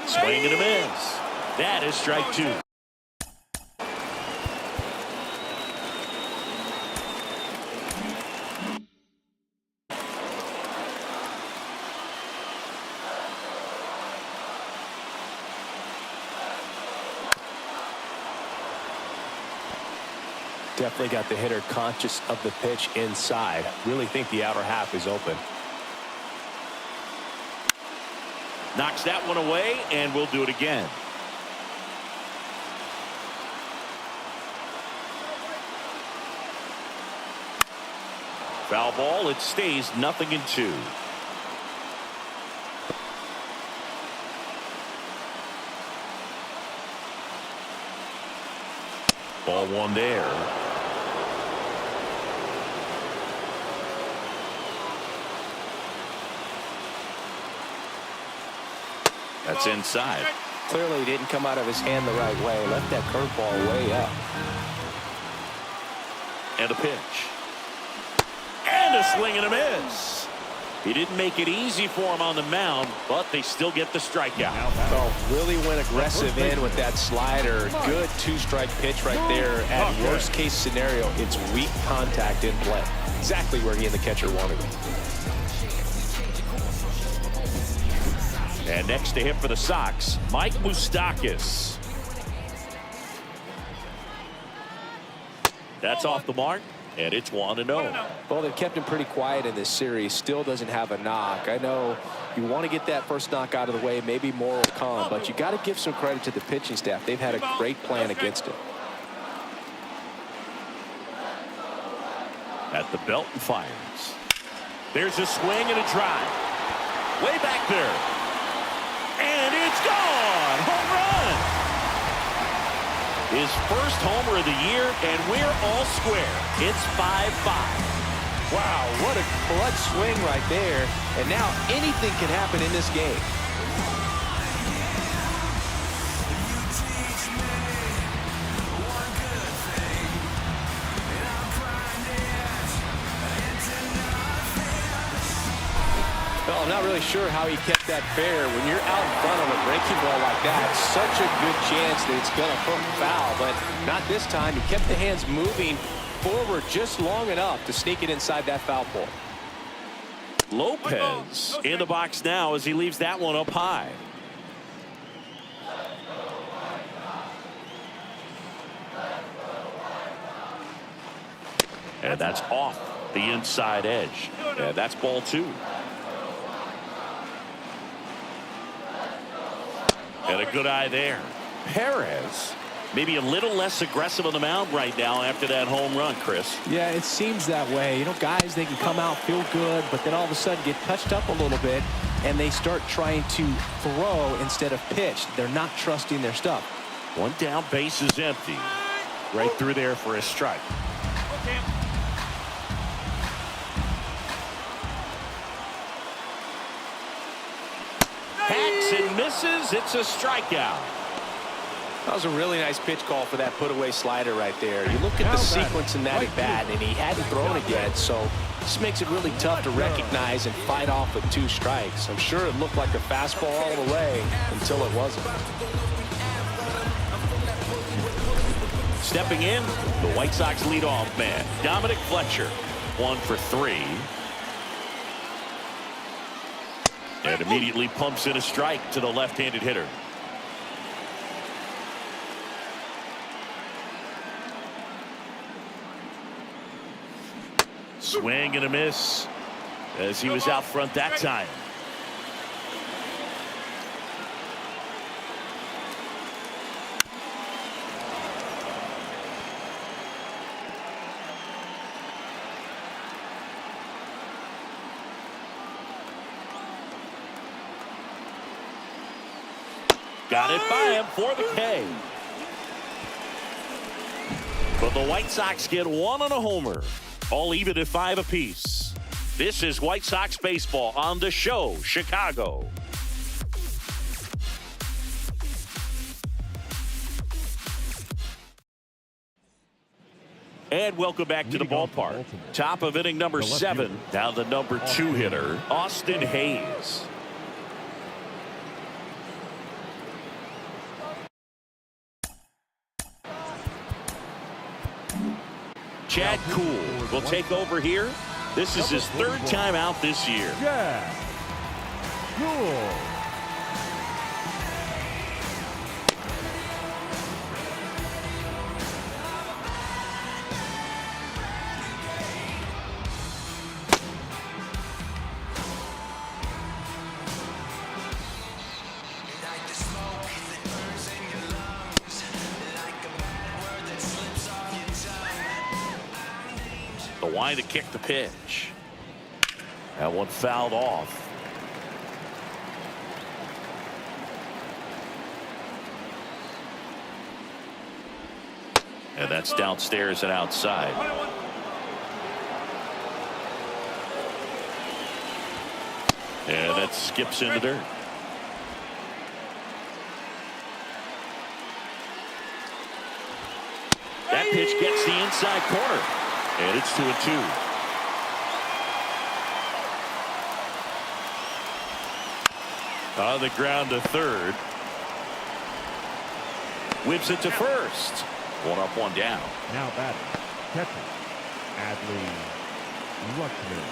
Swing and a miss. That is strike 2. Definitely got the hitter conscious of the pitch inside. Really think the outer half is open. Knocks that one away, and we'll do it again. Foul ball. It stays 0-2. Ball one there. That's inside. Clearly he didn't come out of his hand the right way. Left that curveball way up. And a pitch. And a swing and a miss. He didn't make it easy for him on the mound, but they still get the strikeout. Oh, really went aggressive in with that slider. Good two-strike pitch right there. At worst case scenario, it's weak contact in play. Exactly where he and the catcher wanted it. And next to him for the Sox, Mike Moustakas. That's off the mark, and it's 1-0. Well, they've kept him pretty quiet in this series. Still doesn't have a knock. I know you want to get that first knock out of the way. Maybe more will come, but you got to give some credit to the pitching staff. They've had a great plan against it. At the belt and fires. There's a swing and a drive. Way back there. And it's gone. Home run. His first homer of the year, and we're all square. It's 5-5. Wow, what a clutch swing right there. And now anything can happen in this game. Well, I'm not really sure how he kept that fair. When you're out in front of a breaking ball like that, such a good chance that it's going to hook foul, but not this time. He kept the hands moving forward just long enough to sneak it inside that foul pole. Lopez in the box now as he leaves that one up high. And that's off the inside edge. And that's ball two. And a good eye there. Perez maybe a little less aggressive on the mound right now after that home run, Chris. Yeah, it seems that way. You know, guys, they can come out, feel good, but then all of a sudden get touched up a little bit, and they start trying to throw instead of pitch. They're not trusting their stuff. One down, base is empty. Right through there for a strike. Okay. Hacks and misses. It's a strikeout. That was a really nice pitch call for that put-away slider right there. You look at the sequence in that at bat, and he hadn't thrown it yet, so this makes it really tough to recognize and fight off with two strikes. I'm sure it looked like a fastball all the way until it wasn't. Stepping in, the White Sox leadoff man, Dominic Fletcher, 1 for 3. And immediately pumps in a strike to the left-handed hitter. Swing and a miss as he was out front that time. Got it by him for the K. But the White Sox get one on a homer. All even at 5 apiece. This is White Sox baseball on the show, Chicago. And welcome back to the ballpark. Top of inning number 7. Now the number 2 hitter, Austin Hayes. Chad Kuhl will take over here. This is his 3rd time out this year. Yeah. Cool. The line to kick the pitch. That one fouled off. And that's downstairs and outside. And that skips into dirt. That pitch gets the inside corner. And it's 2-2. On the ground to third. Whips it to first. One up, one down. Now batting, catcher, Adley Rutschman.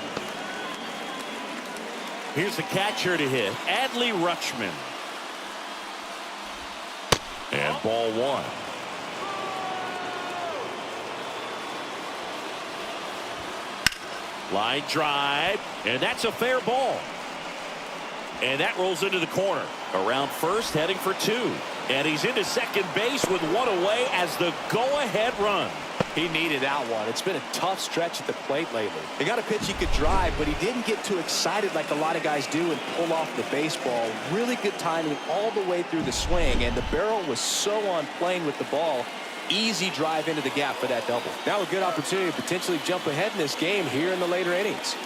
Here's the catcher to hit, Adley Rutschman. And ball one. Line drive, and that's a fair ball. And that rolls into the corner. Around first, heading for two. And he's into second base with one away as the go-ahead run. He needed that one. It's been a tough stretch at the plate lately. He got a pitch he could drive, but he didn't get too excited like a lot of guys do and pull off the baseball. Really good timing all the way through the swing, and the barrel was so on plane with the ball. Easy drive into the gap for that double. Now a good opportunity to potentially jump ahead in this game here in the later innings.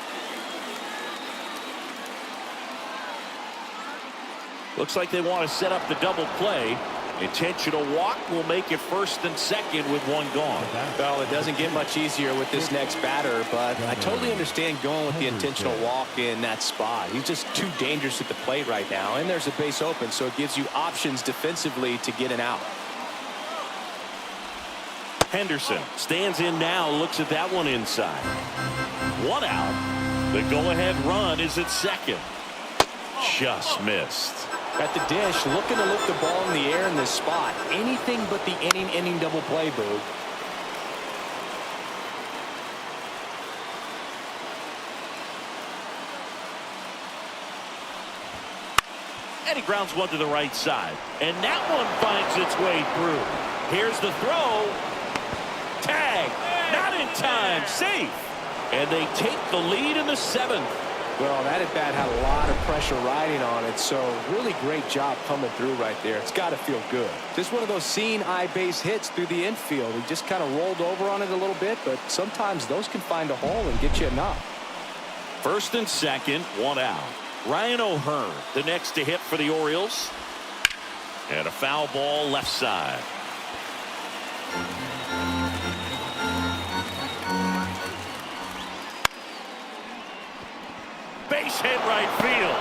Looks like they want to set up the double play. Intentional walk will make it first and second with one gone. Well, it doesn't get much easier with this next batter, but I totally understand going with the intentional walk in that spot. He's just too dangerous at the plate right now, and there's a base open, so it gives you options defensively to get an out. Henderson stands in now, looks at that one inside. One out. The go-ahead run is at second. Just missed. At the dish, looking to lift the ball in the air in this spot. Anything but the inning double play, Boo. And he grounds one to the right side. And that one finds its way through. Here's the throw. Tag. Not in time. Safe. And they take the lead in the seventh. Well, that at bat had a lot of pressure riding on it, so really great job coming through right there. It's got to feel good. Just one of those seeing eye base hits through the infield. He just kind of rolled over on it a little bit, but sometimes those can find a hole and get you enough. First and second, one out. Ryan O'Hearn, the next to hit for the Orioles. And a foul ball left side. Base hit right field.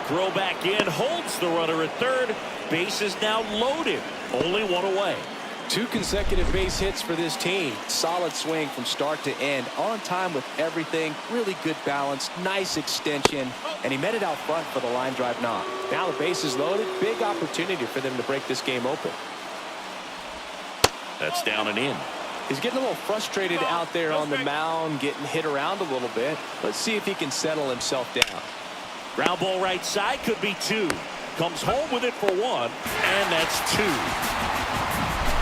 Throw back in, holds the runner at third. Base is now loaded. Only one away. 2 consecutive base hits for this team. Solid swing from start to end. On time with everything. Really good balance. Nice extension. And he met it out front for the line drive knock. Now the base is loaded. Big opportunity for them to break this game open. That's down and in. He's getting a little frustrated out there on the mound, getting hit around a little bit. Let's see if he can settle himself down. Ground ball right side, could be 2. Comes home with it for 1, and that's 2.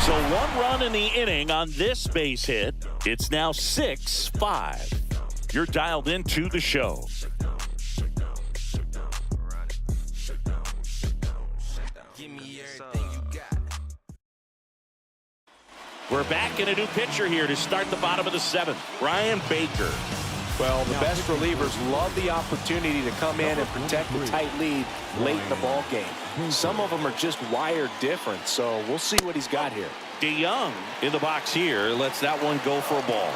So 1 run in the inning on this base hit. It's now 6-5. You're dialed into the show. We're back in a new pitcher here to start the bottom of the 7th. Ryan Baker. Well, the best relievers love the opportunity to come in and protect the tight lead late in the ball game. Some of them are just wired different, so we'll see what he's got here. DeYoung in the box here lets that one go for a ball.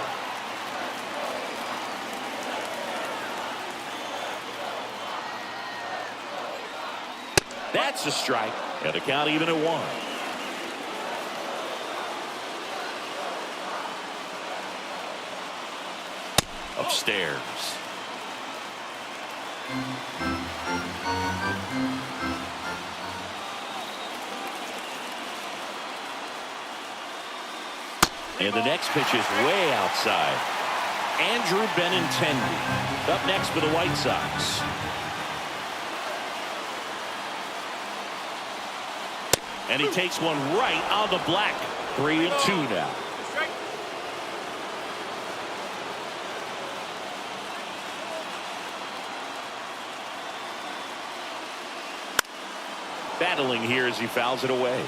That's a strike, and a count even at 1. Upstairs. And the next pitch is way outside. Andrew Benintendi up next for the White Sox. And he takes one right on the black. 3-2 now. Battling here as he fouls it away.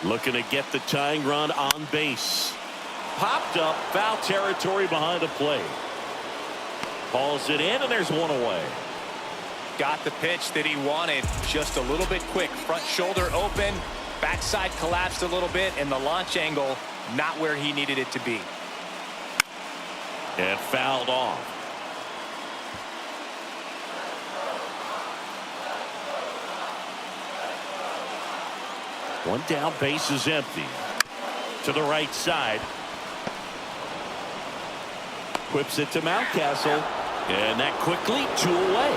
Looking to get the tying run on base. Popped up, foul territory behind the plate. Calls it in, and there's one away. Got the pitch that he wanted, just a little bit quick. Front shoulder open, backside collapsed a little bit, and the launch angle not where he needed it to be. And fouled off. One down, base is empty. To the right side. Whips it to Mountcastle. And that quickly, 2 away.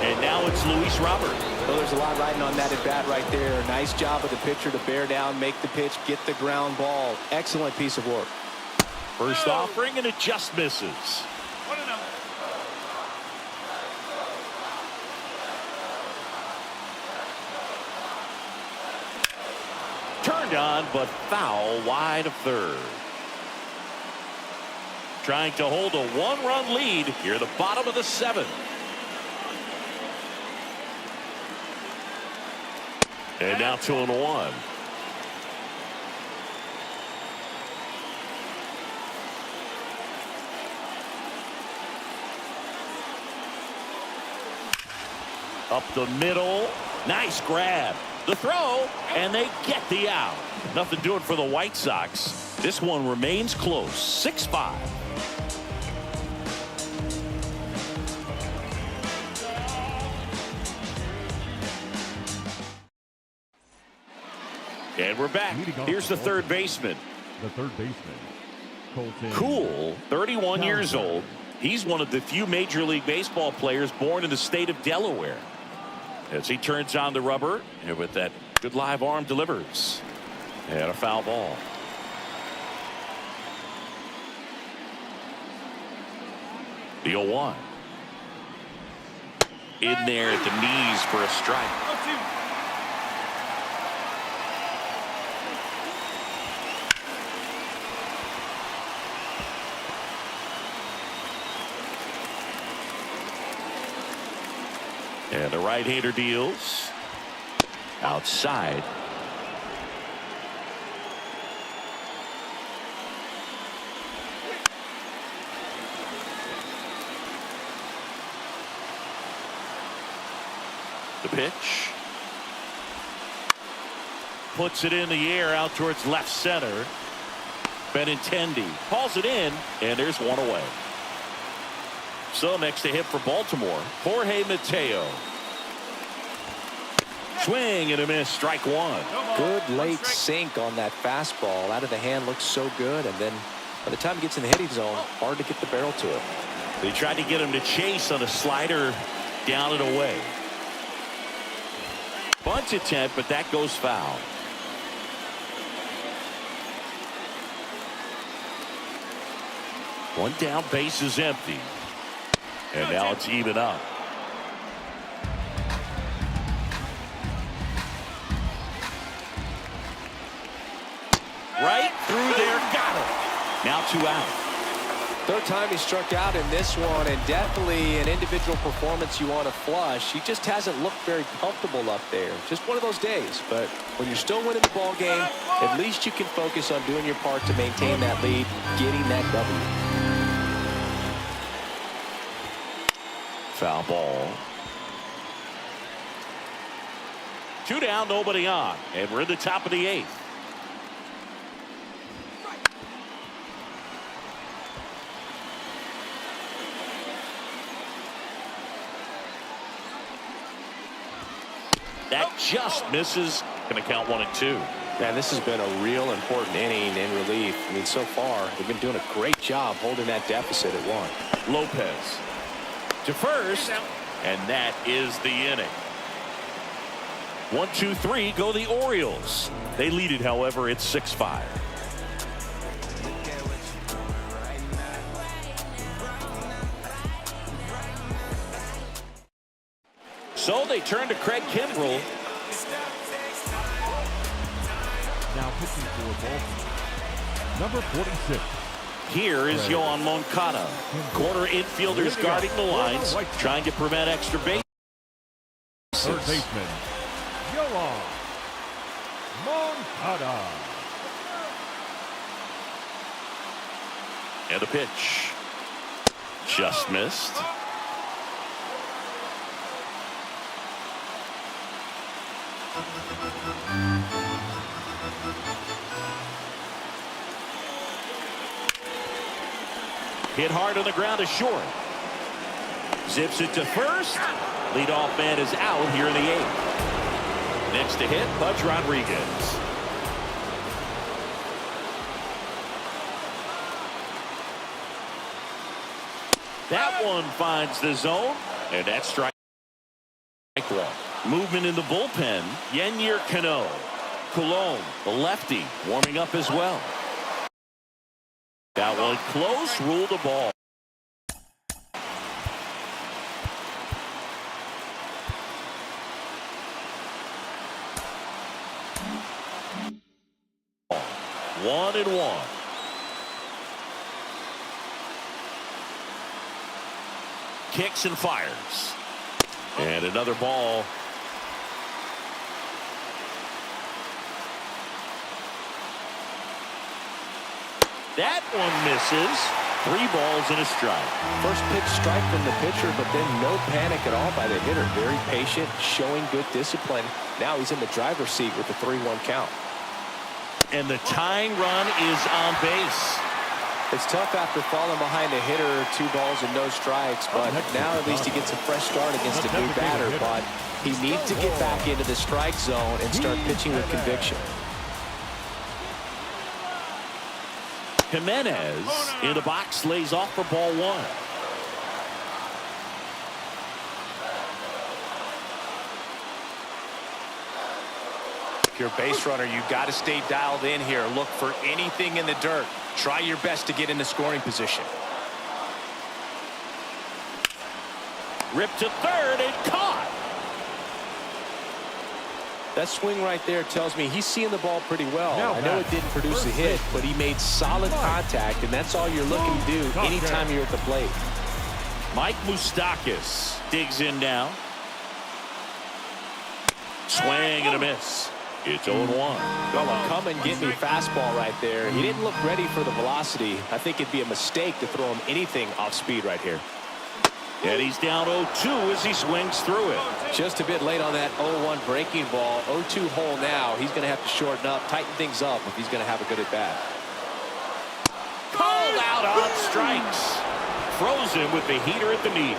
And now it's Luis Robert. Well, there's a lot riding on that at bat right there. Nice job of the pitcher to bear down, make the pitch, get the ground ball. Excellent piece of work. First offering, and it just misses. Turned on, but foul wide of third. Trying to hold a 1-run lead here at the bottom of the 7th. And now 2-1. Up the middle. Nice grab. The throw, and they get the out. Nothing doing for the White Sox. This one remains close. 6-5. And we're back. Here's the third baseman. The third baseman, Colton. Cool, 31 years old. He's one of the few Major League Baseball players born in the state of Delaware. As he turns on the rubber, and with that good live arm delivers. And a foul ball. The 0-1. In there at the knees for a strike. And the right-hander deals. Outside. The pitch. Puts it in the air out towards left center. Benintendi hauls it in, and there's one away. So next to hit for Baltimore, Jorge Mateo. Swing and a miss, strike one. Good late sink on that fastball. Out of the hand, looks so good, and then by the time it gets in the hitting zone, hard to get the barrel to it. They tried to get him to chase on a slider down and away. Bunt attempt, but that goes foul. One down, base is empty. And now it's even up. Right through there, got it. Now 2 out. Third time he struck out in this one, and definitely an individual performance you want to flush. He just hasn't looked very comfortable up there. Just one of those days. But when you're still winning the ball game, at least you can focus on doing your part to maintain that lead, getting that W. Foul ball. 2 down, nobody on, and we're in the top of the 8th. That just misses. Going to count 1 and 2. Man, this has been a real important inning in relief. I mean, so far, they've been doing a great job holding that deficit at 1. Lopez to first, and that is the inning. 1, 2, 3 go the Orioles. They lead it, however, it's 6-5. So they turn to Craig Kimbrell. Now pitching for Baltimore, number 46. Here is Yohan Moncada. Corner infielders guarding the lines, trying to prevent extra bases. Third baseman, Yohan Moncada. And the pitch. Just missed. Hit hard on the ground to short. Zips it to first. Leadoff man is out here in the 8th. Next to hit, Pudge Rodriguez. That one finds the zone, and that's strike one. Movement in the bullpen. Yennier Cano. Colon, the lefty, warming up as well. That one close, ruled the ball. One and one. Kicks and fires. And another ball. That one misses. 3 balls and a strike. First pitch strike from the pitcher, but then no panic at all by the hitter. Very patient, showing good discipline. Now he's in the driver's seat with the 3-1 count. And the tying run is on base. It's tough after falling behind a hitter, 2 balls and no strikes, but now at least he gets a fresh start against a new batter. But he needs to get back into the strike zone and start pitching with conviction. Jimenez in the box, lays off for ball 1. If you're a base runner, you got to stay dialed in here. Look for anything in the dirt. Try your best to get into scoring position. Ripped to third and caught. That swing right there tells me he's seeing the ball pretty well. I know it didn't produce a hit, but he made solid contact, and that's all you're looking to do anytime you're at the plate. Mike Moustakas digs in now. Swing and a miss. It's 0-1. Well, come and get me fastball right there. He didn't look ready for the velocity. I think it'd be a mistake to throw him anything off speed right here. And he's down 0-2 as he swings through it. Just a bit late on that 0-1 breaking ball. 0-2 hole now. He's going to have to shorten up, tighten things up if he's going to have a good at bat. Called out on strikes. Frozen with the heater at the knees.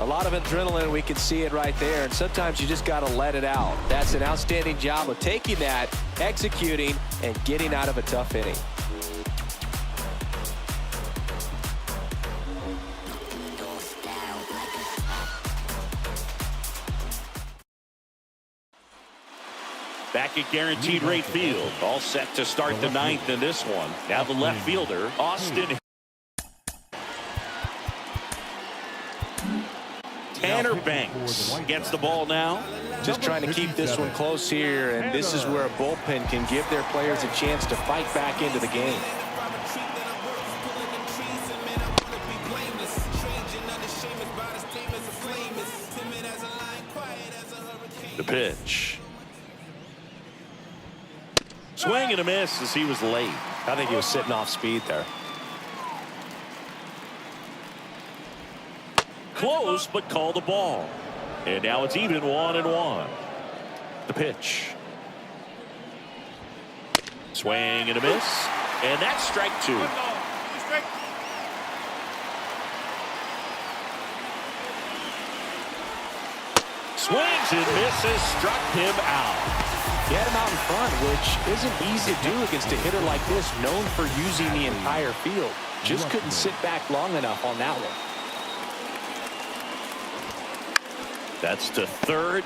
A lot of adrenaline, we can see it right there, and sometimes you just got to let it out. That's an outstanding job of taking that, executing, and getting out of a tough inning. Back at Guaranteed Rate Field, all set to start the 9th in this one. Now the left fielder, Austin Tanner Banks gets the ball now. Just trying to keep this one close here, and this is where a bullpen can give their players a chance to fight back into the game. The pitch. Swing and a miss as he was late. I think he was sitting off speed there. Close, but called the ball. And now it's even 1-1. The pitch. Swing and a miss. And that's strike 2. Swings and misses, struck him out. He had him out in front, which isn't easy to do against a hitter like this, known for using the entire field. Just couldn't sit back long enough on that one. That's to third.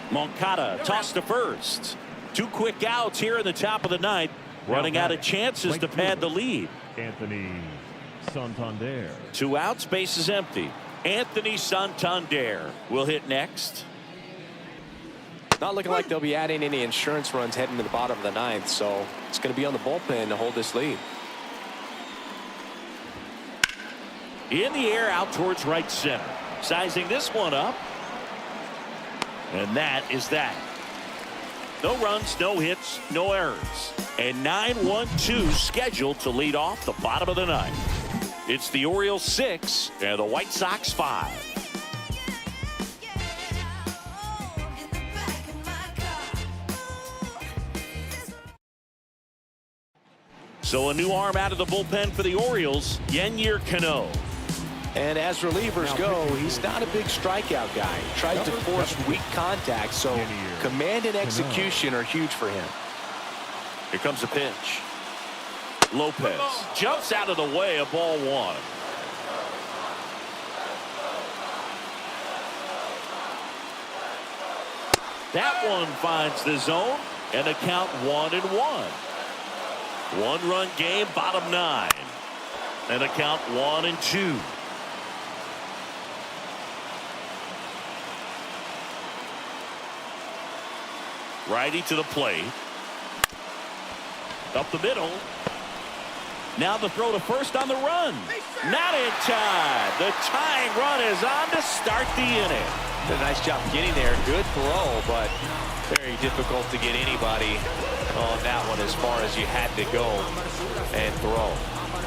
Moncada tossed to first. 2 quick outs here in the top of the 9th. Running out of chances to pad the lead. Anthony Santander. 2 outs, base is empty. Anthony Santander will hit next. Not looking like they'll be adding any insurance runs heading to the bottom of the 9th, so it's going to be on the bullpen to hold this lead. In the air, out towards right center. Sizing this one up. And that is that. No runs, no hits, no errors. And 9-1-2 scheduled to lead off the bottom of the ninth. It's the Orioles 6 and the White Sox 5. So a new arm out of the bullpen for the Orioles, Yennier Cano. And as relievers go, he's not a big strikeout guy. He tries to force weak contact, so command and execution are huge for him. Here comes a pitch. Lopez jumps out of the way, a ball one. That one finds the zone, and a count 1-1. One-run game, bottom 9. And a count 1-2. Righty to the plate. Up the middle. Now the throw to first on the run. Not in time. The tying run is on to start the inning. Did a nice job getting there. Good throw, but very difficult to get anybody on that one as far as you had to go and throw.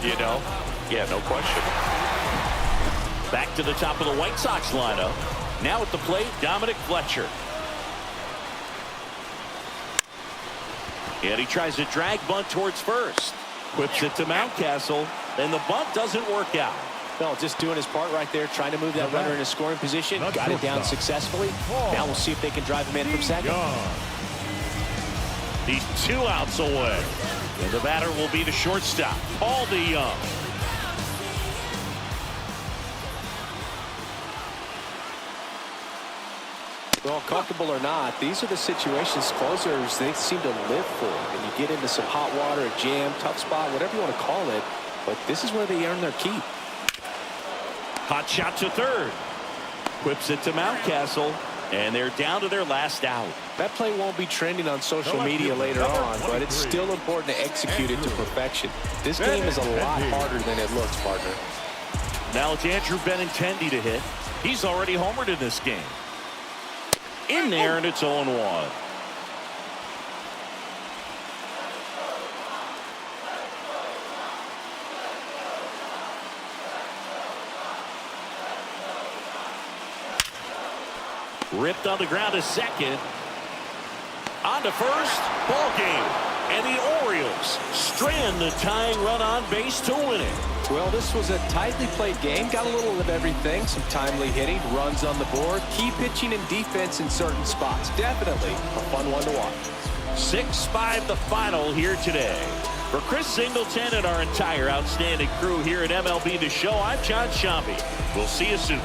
You know? Yeah, no question. Back to the top of the White Sox lineup. Now at the plate, Dominic Fletcher. And he tries to drag bunt towards first. Whips it to Mountcastle, and the bunt doesn't work out. No, just doing his part right there, trying to move that runner in a scoring position. Got it down successfully. Now we'll see if they can drive him in from second. He's 2 outs away. And the batter will be the shortstop, Paul DeYoung. Well, comfortable or not, these are the situations closers they seem to live for. And you get into some hot water, a jam, tough spot, whatever you want to call it. But this is where they earn their keep. Hot shot to third. Whips it to Mountcastle, and they're down to their last out. That play won't be trending on social media later on, but it's still important to execute it to perfection. This game is a lot harder than it looks, partner. Now it's Andrew Benintendi to hit. He's already homered in this game. In there, and it's 0-1. Ripped on the ground to second. On to first. Ball game. And the Orioles strand the tying run on base to win it. Well, this was a tightly played game. Got a little of everything. Some timely hitting, runs on the board, key pitching and defense in certain spots. Definitely a fun one to watch. 6-5 the final here today. For Chris Singleton and our entire outstanding crew here at MLB The Show, I'm John Shambi. We'll see you soon.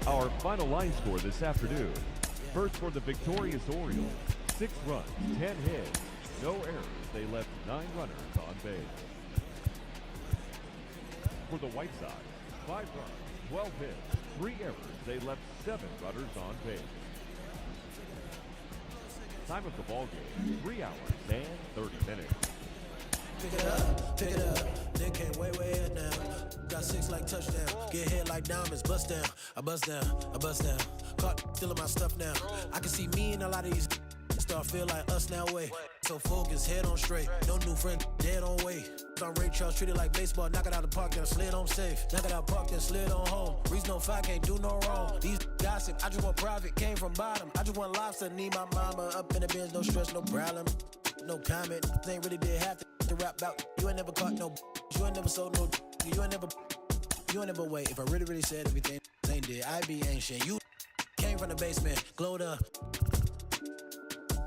Our final line score this afternoon. First for the victorious Orioles, 6 runs, 10 hits, no errors. They left 9 runners on base. For the White Sox, 5 runs, 12 hits, 3 errors. They left 7 runners on base. Time of the ball game, 3 hours and 30 minutes. Pick it up, they can't wait now. Got 6 like touchdown, get hit like diamonds, bust down, I bust down. Caught stealing my stuff now. I can see me and a lot of these start feel like us now, wait. So focused, head on straight, no new friend, dead on way. On Ray Charles, treated like baseball, knock it out the park, then slid on safe. Knock it out park, then slid on home. Reason on 5, can't do no wrong. These gossip, I just want private, came from bottom. I just want lobster, need my mama up in the bins, no stress, no problem. No comment, ain't really did have to rap about. You ain't never caught no, you ain't never sold no, you ain't never wait. If I really said everything, ain't did. did. I be ancient. You came from the basement, glowed up.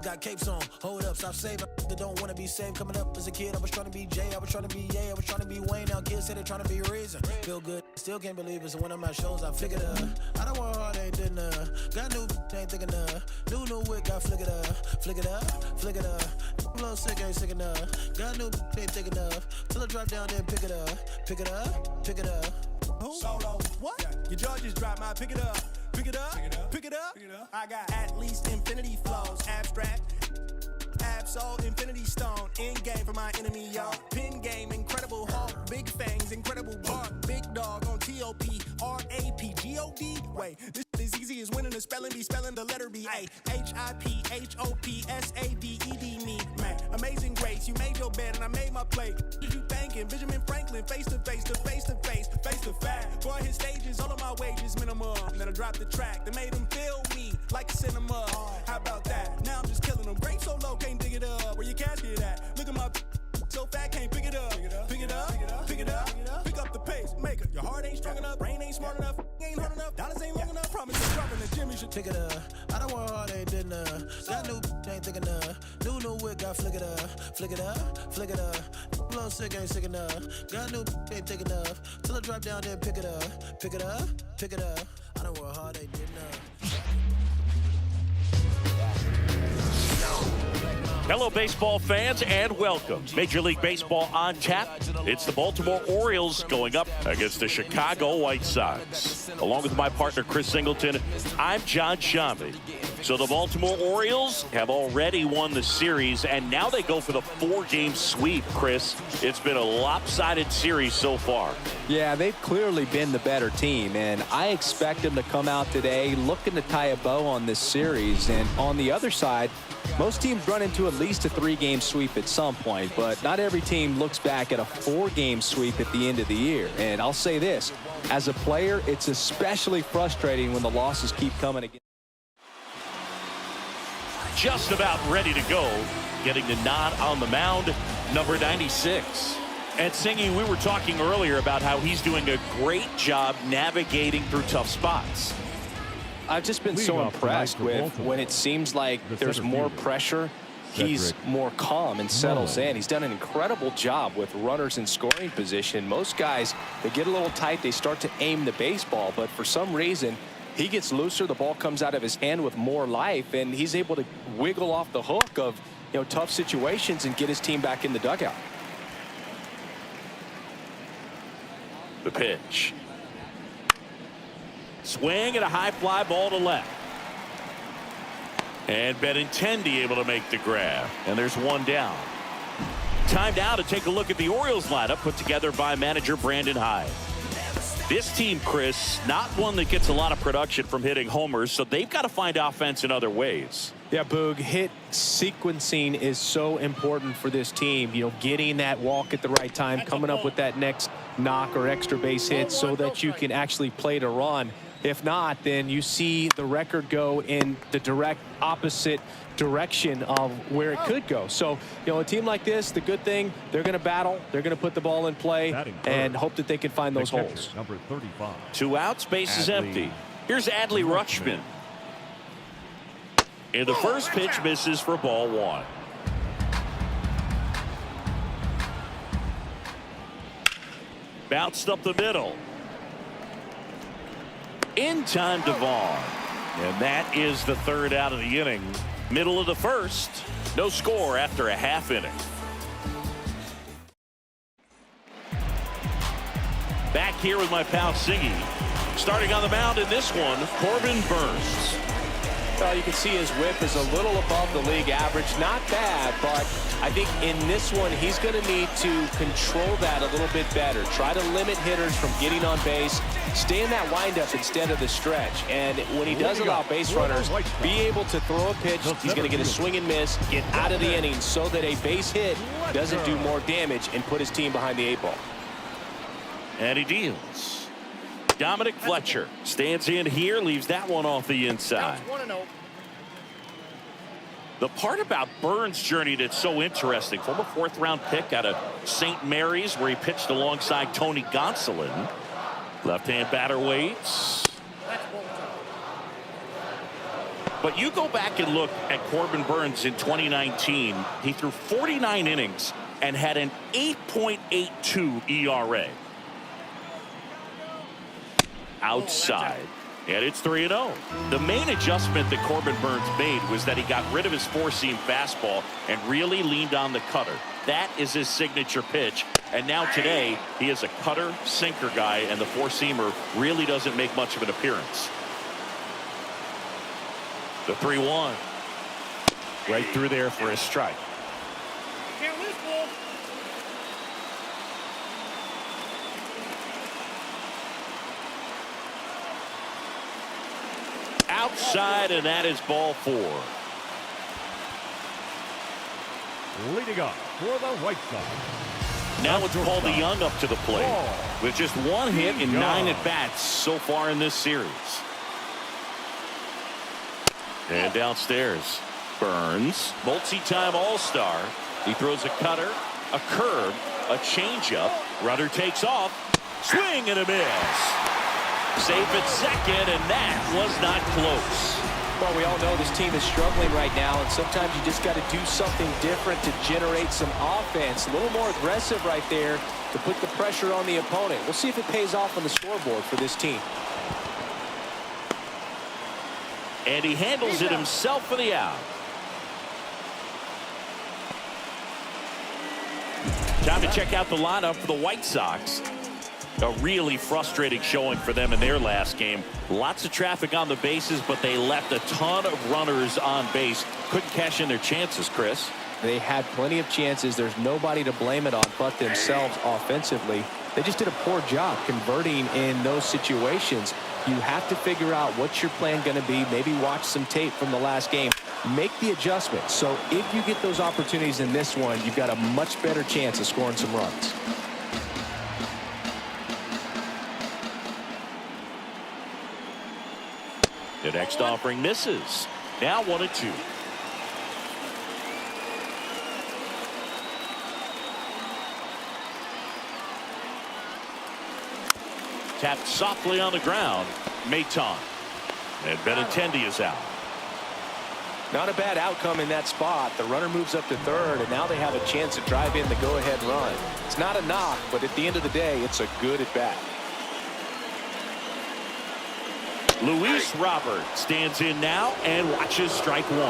Got capes on, hold up, stop saving. That don't wanna be saved. Coming up as a kid, I was trying to be Jay, I was trying to be Ye, I was trying to be Wayne. Now kids say they're trying to be Reason. Feel good, still can't believe it's one of my shows. I figured I don't want hard, ain't did enough. Got new, ain't thinking enough. New wig, got flick it up, flick it up, flick it up. A little sick, ain't sick enough. Got new, ain't thick enough. Till I drop down, then pick it up, pick it up, pick it up. Solo, what? Your jaw just dropped, my pick it up. Pick it up, pick it up. I got at least infinity flows, abstract, absol, infinity stone, end game for my enemy, y'all. Pin game, incredible hawk, big fangs, incredible bark, big dog on T-O-P, R-A-P, G-O-D. Wait, this is easy as winning the spelling bee, spelling the letter B, A, H-I-P, H-O-P, S-A-D-E-D, me, man. Amazing grace, you made your bed and I made my plate. What you thinking? Benjamin Franklin, face to face, to face to face, face to fact. Boy, his stages, all of my wages minimum. Then I dropped the track that made him feel me like a cinema. How about that? Now I'm just killing them. Grape so low, can't dig it up. Where your casket at? Look at my so fat, can't pick it up. Pick it up, pick it up, pick it up. Pick up the pace, maker. Your heart ain't strong enough, brain ain't smart enough, ain't hard enough, dollars ain't long enough. Promise you dropping the gym, you should pick it up. I don't want hard, ain't did enough. Got new, ain't thick enough. New wig, got flick it up, flick it up, flick it up. A little sick, ain't sick enough. Got new, ain't thick enough. Till I drop down, then pick it up, pick it up, pick it up. I don't want hard, ain't did enough. Hello, baseball fans, and welcome. Major League Baseball on tap. It's the Baltimore Orioles going up against the Chicago White Sox. Along with my partner, Chris Singleton, I'm John Shambi. So the Baltimore Orioles have already won the series, and now they go for the 4-game sweep, Chris. It's been a lopsided series so far. Yeah, they've clearly been the better team, and I expect them to come out today looking to tie a bow on this series. And on the other side, most teams run into at least a 3-game sweep at some point, but not every team looks back at a 4-game sweep at the end of the year. And I'll say this, as a player, it's especially frustrating when the losses keep coming again. Just about ready to go, getting the nod on the mound, number 96. And Singy, we were talking earlier about how he's doing a great job navigating through tough spots. I've just been so impressed with when it seems like there's more pressure, he's more calm and settles in. He's done an incredible job with runners in scoring position. Most guys, they get a little tight, they start to aim the baseball, but for some reason, he gets looser, the ball comes out of his hand with more life, and he's able to wiggle off the hook of, tough situations and get his team back in the dugout. The pitch. Swing and a high fly ball to left. And Benintendi able to make the grab. And there's one down. Time now to take a look at the Orioles lineup put together by manager Brandon Hyde. This team, Chris, not one that gets a lot of production from hitting homers, so they've got to find offense in other ways. Yeah, Boog, hit sequencing is so important for this team. Getting that walk at the right time, coming up with that next knock or extra base hit so that you can actually play to run. If not, then you see the record go in the direct opposite direction of where it could go. So, a team like this, the good thing, they're going to battle, they're going to put the ball in play and hope that they can find those holes. Number 35. 2 outs, base is empty. Here's Adley Rutschman. And the first pitch misses for ball 1. Bounced up the middle. In time to Vaughn. And that is the 3rd out of the inning. Middle of the 1st. No score after a half inning. Back here with my pal Siggy. Starting on the mound in this one, Corbin Burns. Well, you can see his whip is a little above the league average. Not bad, but I think in this one, he's going to need to control that a little bit better. Try to limit hitters from getting on base. Stay in that windup instead of the stretch. And when he does allow base runners, be able to throw a pitch. He's going to get a swing and miss, get out of the inning so that a base hit doesn't do more damage and put his team behind the 8 ball. And he deals. Dominic Fletcher stands in here, leaves that one off the inside. The part about Burns' journey that's so interesting, former 4th-round pick out of St. Mary's, where he pitched alongside Tony Gonsolin. Left-hand batter waits. But you go back and look at Corbin Burnes in 2019. He threw 49 innings and had an 8.82 ERA. Outside. And it's 3-0. The main adjustment that Corbin Burnes made was that he got rid of his four-seam fastball and really leaned on the cutter. That is his signature pitch. And now today, he is a cutter, sinker guy, and the four-seamer really doesn't make much of an appearance. The 3-1. Right through there for a strike. Can't lose, ball. Outside, and that is ball 4. Leading up for the White Sox. Now it's Paul DeYoung up to the plate with just one hit and 9 at-bats so far in this series. And downstairs, Burnes, multi-time All-Star. He throws a cutter, a curve, a changeup. Runner takes off. Swing and a miss. Safe at second, and that was not close. Well, we all know this team is struggling right now, and sometimes you just got to do something different to generate some offense. A little more aggressive right there to put the pressure on the opponent. We'll see if it pays off on the scoreboard for this team. And he handles it himself for the out. Time to check out the lineup for the White Sox. A really frustrating showing for them in their last game. Lots of traffic on the bases, but they left a ton of runners on base. Couldn't cash in their chances, Chris. They had plenty of chances. There's nobody to blame it on but themselves offensively. They just did a poor job converting in those situations. You have to figure out what's your plan going to be. Maybe watch some tape from the last game. Make the adjustment. So if you get those opportunities in this one, you've got a much better chance of scoring some runs. The next offering misses. Now 1-2. Tapped softly on the ground. Maton. And Benintendi is out. Not a bad outcome in that spot. The runner moves up to third, and now they have a chance to drive in the go-ahead run. It's not a knock, but at the end of the day, it's a good at-bat. Luis Robert stands in now and watches strike 1.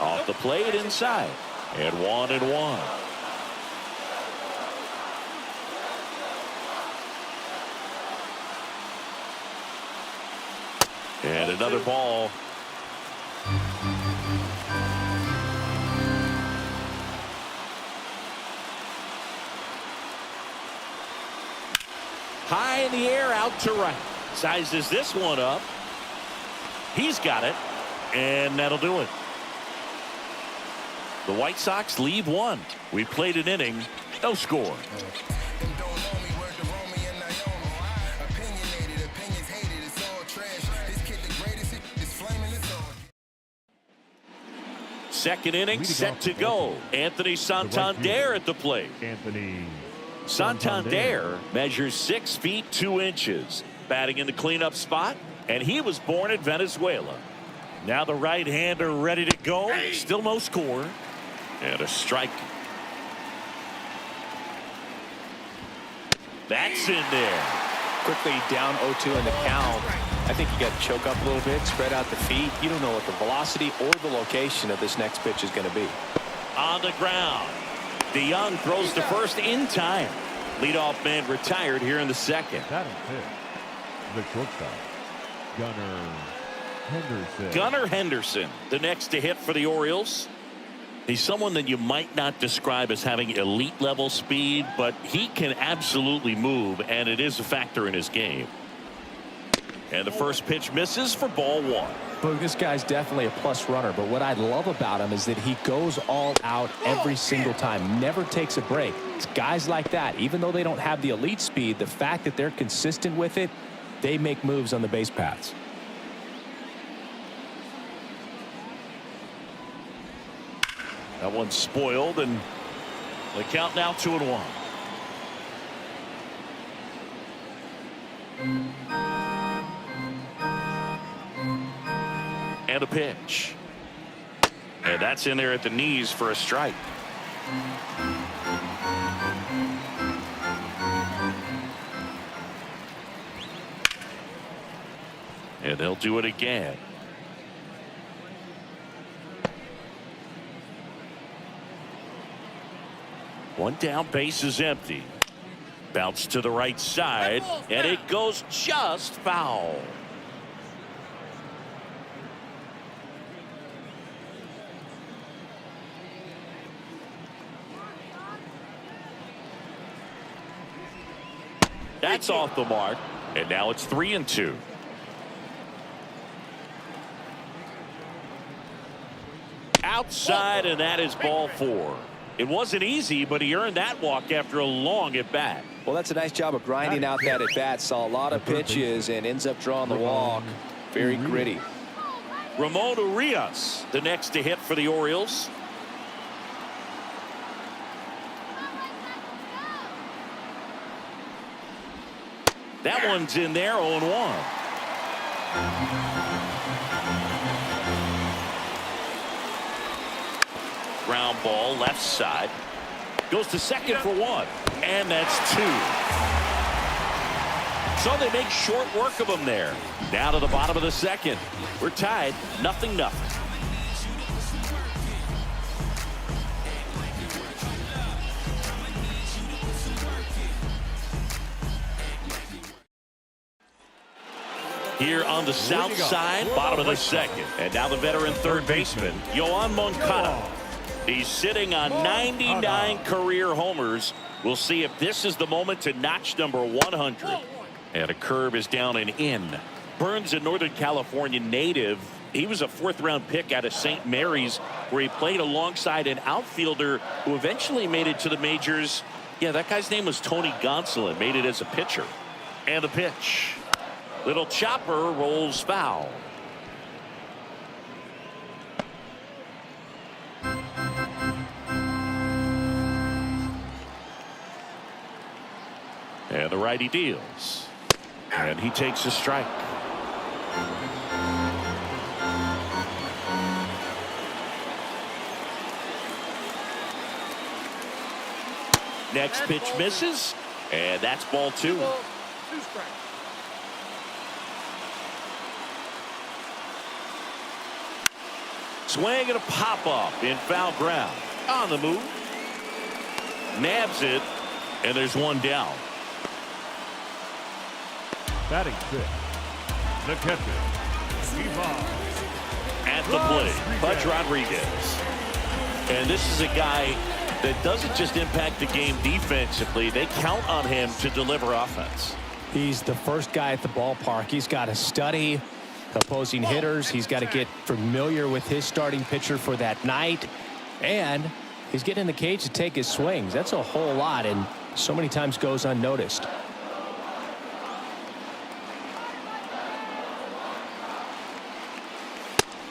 Off the plate inside. And 1-1. And another ball. High in the air, out to right. Sizes this one up. He's got it. And that'll do it. The White Sox leave 1. We played an inning. No score. Second inning set to go. Anthony Santander at the plate. Anthony Santander measures 6 feet 2 inches. Batting in the cleanup spot. And he was born in Venezuela. Now the right-hander ready to go. Still no score. And a strike. That's in there. Quickly down 0-2 in the count. I think you got to choke up a little bit, spread out the feet. You don't know what the velocity or the location of this next pitch is going to be. On the ground. DeYoung throws to first in time. Leadoff man retired here in the second. Batting fifth, the shortstop, Gunnar Henderson. Gunnar Henderson, the next to hit for the Orioles. He's someone that you might not describe as having elite level speed, but he can absolutely move, and it is a factor in his game. And the first pitch misses for ball 1. But this guy's definitely a plus runner, but what I love about him is that he goes all out every single time, never takes a break. It's guys like that, even though they don't have the elite speed, the fact that they're consistent with it, they make moves on the base paths. That one's spoiled, and the count now 2-1. And a pitch. And that's in there at the knees for a strike. And they'll do it again. One down, base is empty. Bounce to the right side, and it goes just foul. That's off the mark, and now it's 3-2. Outside, and that is ball 4. It wasn't easy, but he earned that walk after a long at bat. Well, that's a nice job of grinding out that at bat. Saw a lot of pitches and ends up drawing the walk. Very gritty. Ramon Urias, the next to hit for the Orioles. That one's in there, 0-1. Ground ball left side. Goes to second for 1. And that's 2. So they make short work of him there. Now to the bottom of the second. We're tied 0-0. Here on the south side, bottom of the second. And now the veteran third baseman, Yoan Moncada. He's sitting on 99 career homers. We'll see if this is the moment to notch number 100. And a curve is down and in. Burns, a Northern California native. He was a 4th-round pick out of St. Mary's, where he played alongside an outfielder who eventually made it to the majors. Yeah, that guy's name was Tony Gonsolin. Made it as a pitcher. And the pitch. Little chopper rolls foul. And the righty deals. And he takes a strike. Next pitch misses. And that's ball 2. Swing and a pop-up in foul ground. On the move. Nabs it. And there's one down. Batting 6, the catcher, At the plate, Pudge Rodriguez. And this is a guy that doesn't just impact the game defensively. They count on him to deliver offense. He's the first guy at the ballpark. He's got to study opposing hitters. He's got to get familiar with his starting pitcher for that night. And he's getting in the cage to take his swings. That's a whole lot, and so many times goes unnoticed.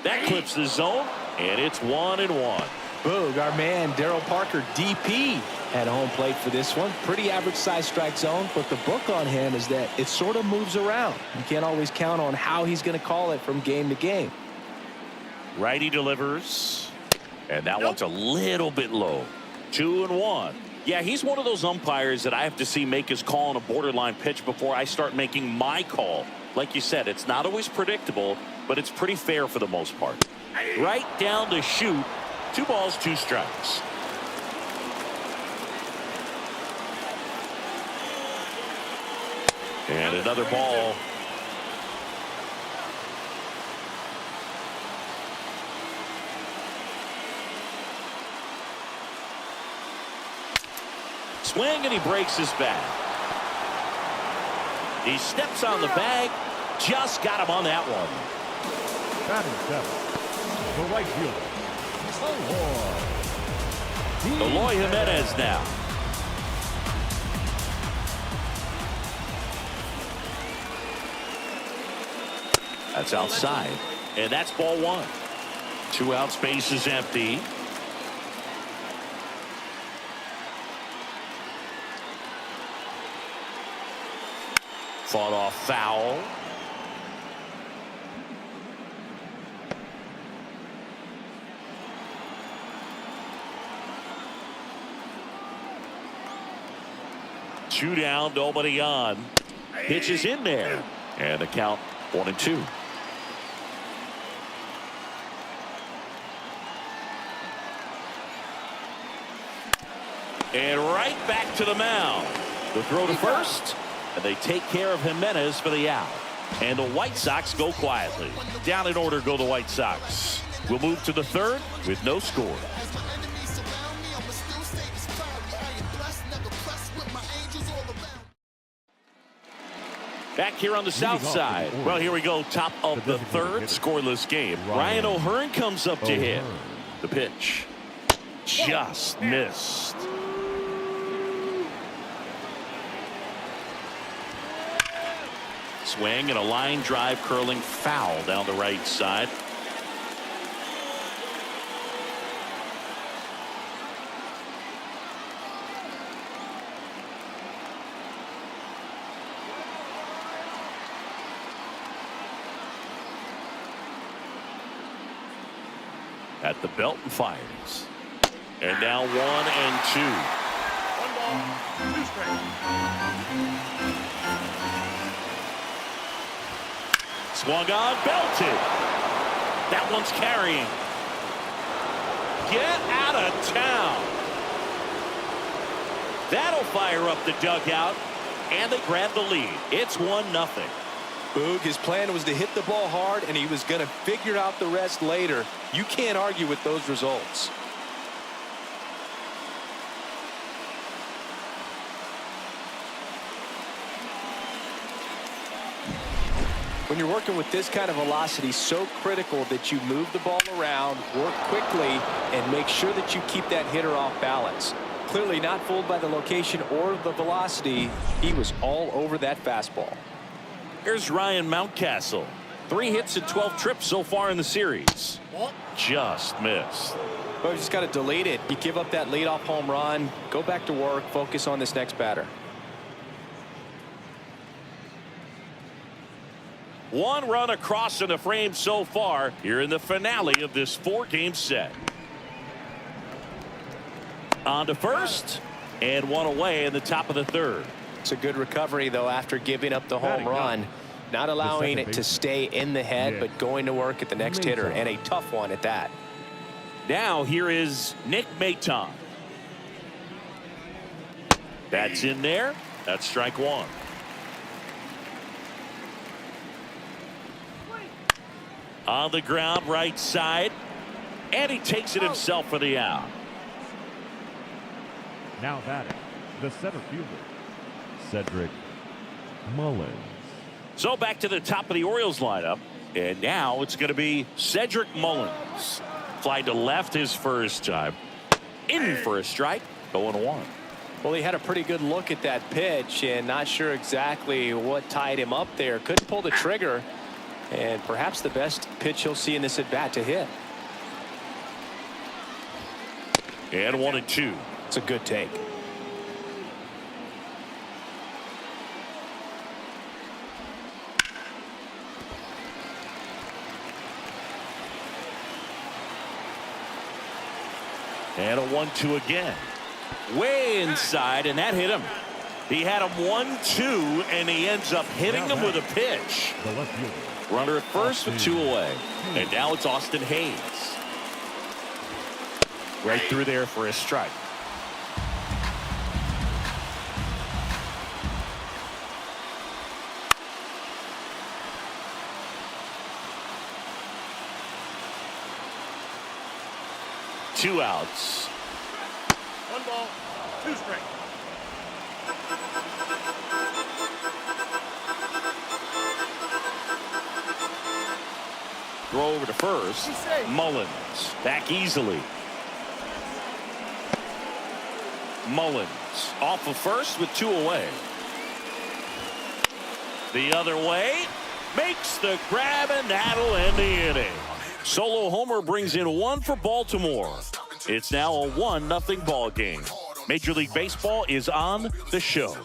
That clips the zone, and it's 1-1. Boog, our man Darryl Parker, DP, at home plate for this one. Pretty average size strike zone, but the book on him is that it sort of moves around. You can't always count on how he's going to call it from game to game. Righty delivers, and that one's a little bit low. 2-1. Yeah, he's one of those umpires that I have to see make his call on a borderline pitch before I start making my call. Like you said, it's not always predictable, but it's pretty fair for the most part. Right down to shoot. 2 balls, 2 strikes. And another ball. Swing, and he breaks his bat. He steps on the bag. Just got him on that one. batting 7, the right fielder, Eloy Jimenez now. That's outside, and that's ball 1. 2 outs, base is empty. Fought off foul. Two down, nobody on. Pitch is in there. And the count 1-2. And right back to the mound. The throw to first, and they take care of Jimenez for the out. And the White Sox go quietly. Down in order go the White Sox. We'll move to the third with no score. Back here on the south side. Well, here we go. Top of the third. Scoreless game. Ryan O'Hearn comes up to hit. The pitch. Just missed. Swing and a line drive curling foul down the right side. At the belt and fires. And now 1-2. 1 ball, 2 strikes. Swung on, belted. That one's carrying. Get out of town. That'll fire up the dugout, and they grab the lead. It's 1-0. Boog, his plan was to hit the ball hard, and he was going to figure out the rest later. You can't argue with those results. When you're working with this kind of velocity, so critical that you move the ball around, work quickly, and make sure that you keep that hitter off balance. Clearly not fooled by the location or the velocity. He was all over that fastball. Here's Ryan Mountcastle. 3 hits and 12 trips so far in the series. Just missed. Well, you just got to delete it. You give up that leadoff home run. Go back to work. Focus on this next batter. 1 run across in the frame so far here in the finale of this 4-game set. On to first, and 1 away in the top of the third. It's a good recovery, though, after giving up the home run. Not allowing it to stay in the head, but going to work at the next hitter, and a tough one at that. Now here is Nick Maton. That's in there. That's strike 1. On the ground, right side, and he takes it himself for the out. Now batting, the center fielder, Cedric Mullins. So back to the top of the Orioles lineup, and now it's going to be Cedric Mullins. Fly to left his first time. In for a strike, 0-1. Well, he had a pretty good look at that pitch and not sure exactly what tied him up there. Couldn't pull the trigger, and perhaps the best pitch he'll see in this at bat to hit. And 1-2. It's a good take. And a 1-2 again. Way inside, and that hit him. He had him 1-2, and he ends up hitting him with a pitch. Runner at first with 2 away. And now it's Austin Hayes. Right through there for a strike. Two outs. 1 ball, 2 strikes. Throw over to first. Mullins back easily. Mullins off of first with 2 away. The other way, makes the grab, and that'll end the inning. Solo homer brings in 1 for Baltimore. It's now a 1-0 ball game. Major League Baseball is on the show.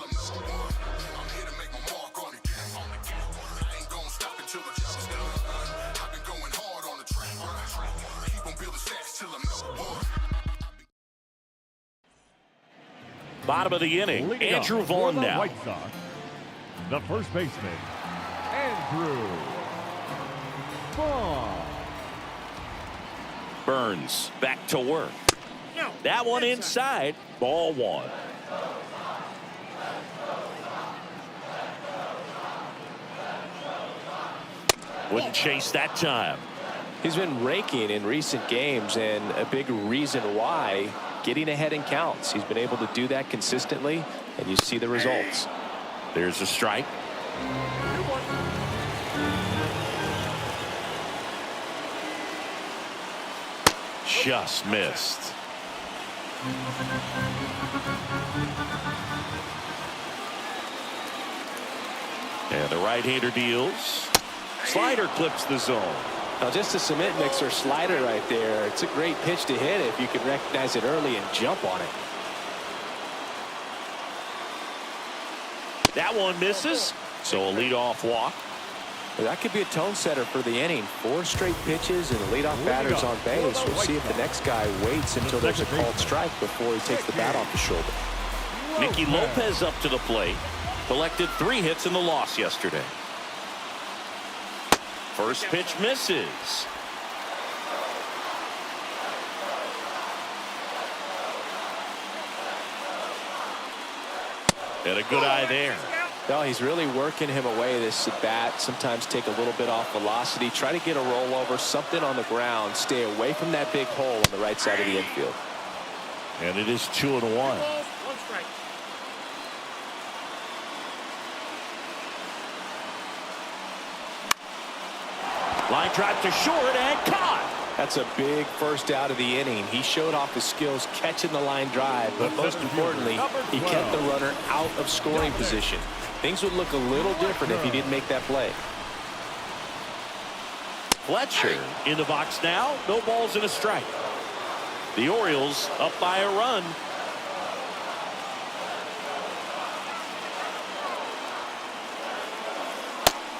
Bottom of the inning, Leading Andrew off Vaughn for the now. White Sox, the first baseman, Andrew Vaughn. Burns back to work. That one inside, ball one. Wouldn't chase that time. He's been raking in recent games, and a big reason why, getting ahead in counts. He's been able to do that consistently, and you see the results. There's a strike. Just missed. And the right-hander deals. Slider clips the zone. Now, just a cement mixer slider right there. It's a great pitch to hit if you can recognize it early and jump on it. That one misses, so a leadoff walk. Well, that could be a tone setter for the inning. 4 straight pitches and the leadoff batter's on base. We'll see if the next guy waits until there's a called strike before he takes the bat off the shoulder. Nicky Lopez up to the plate. Collected 3 hits in the loss yesterday. First pitch misses. And a good eye there. No, he's really working him away this at bat. Sometimes take a little bit off velocity. Try to get a rollover, something on the ground. Stay away from that big hole on the right side of the infield. And it is 2-1. One strike. Line drive to short and caught. That's a big first out of the inning. He showed off his skills catching the line drive, but most importantly, he kept the runner out of scoring position. Things would look a little different if he didn't make that play. Fletcher in the box now. No balls and a strike. The Orioles up by a run.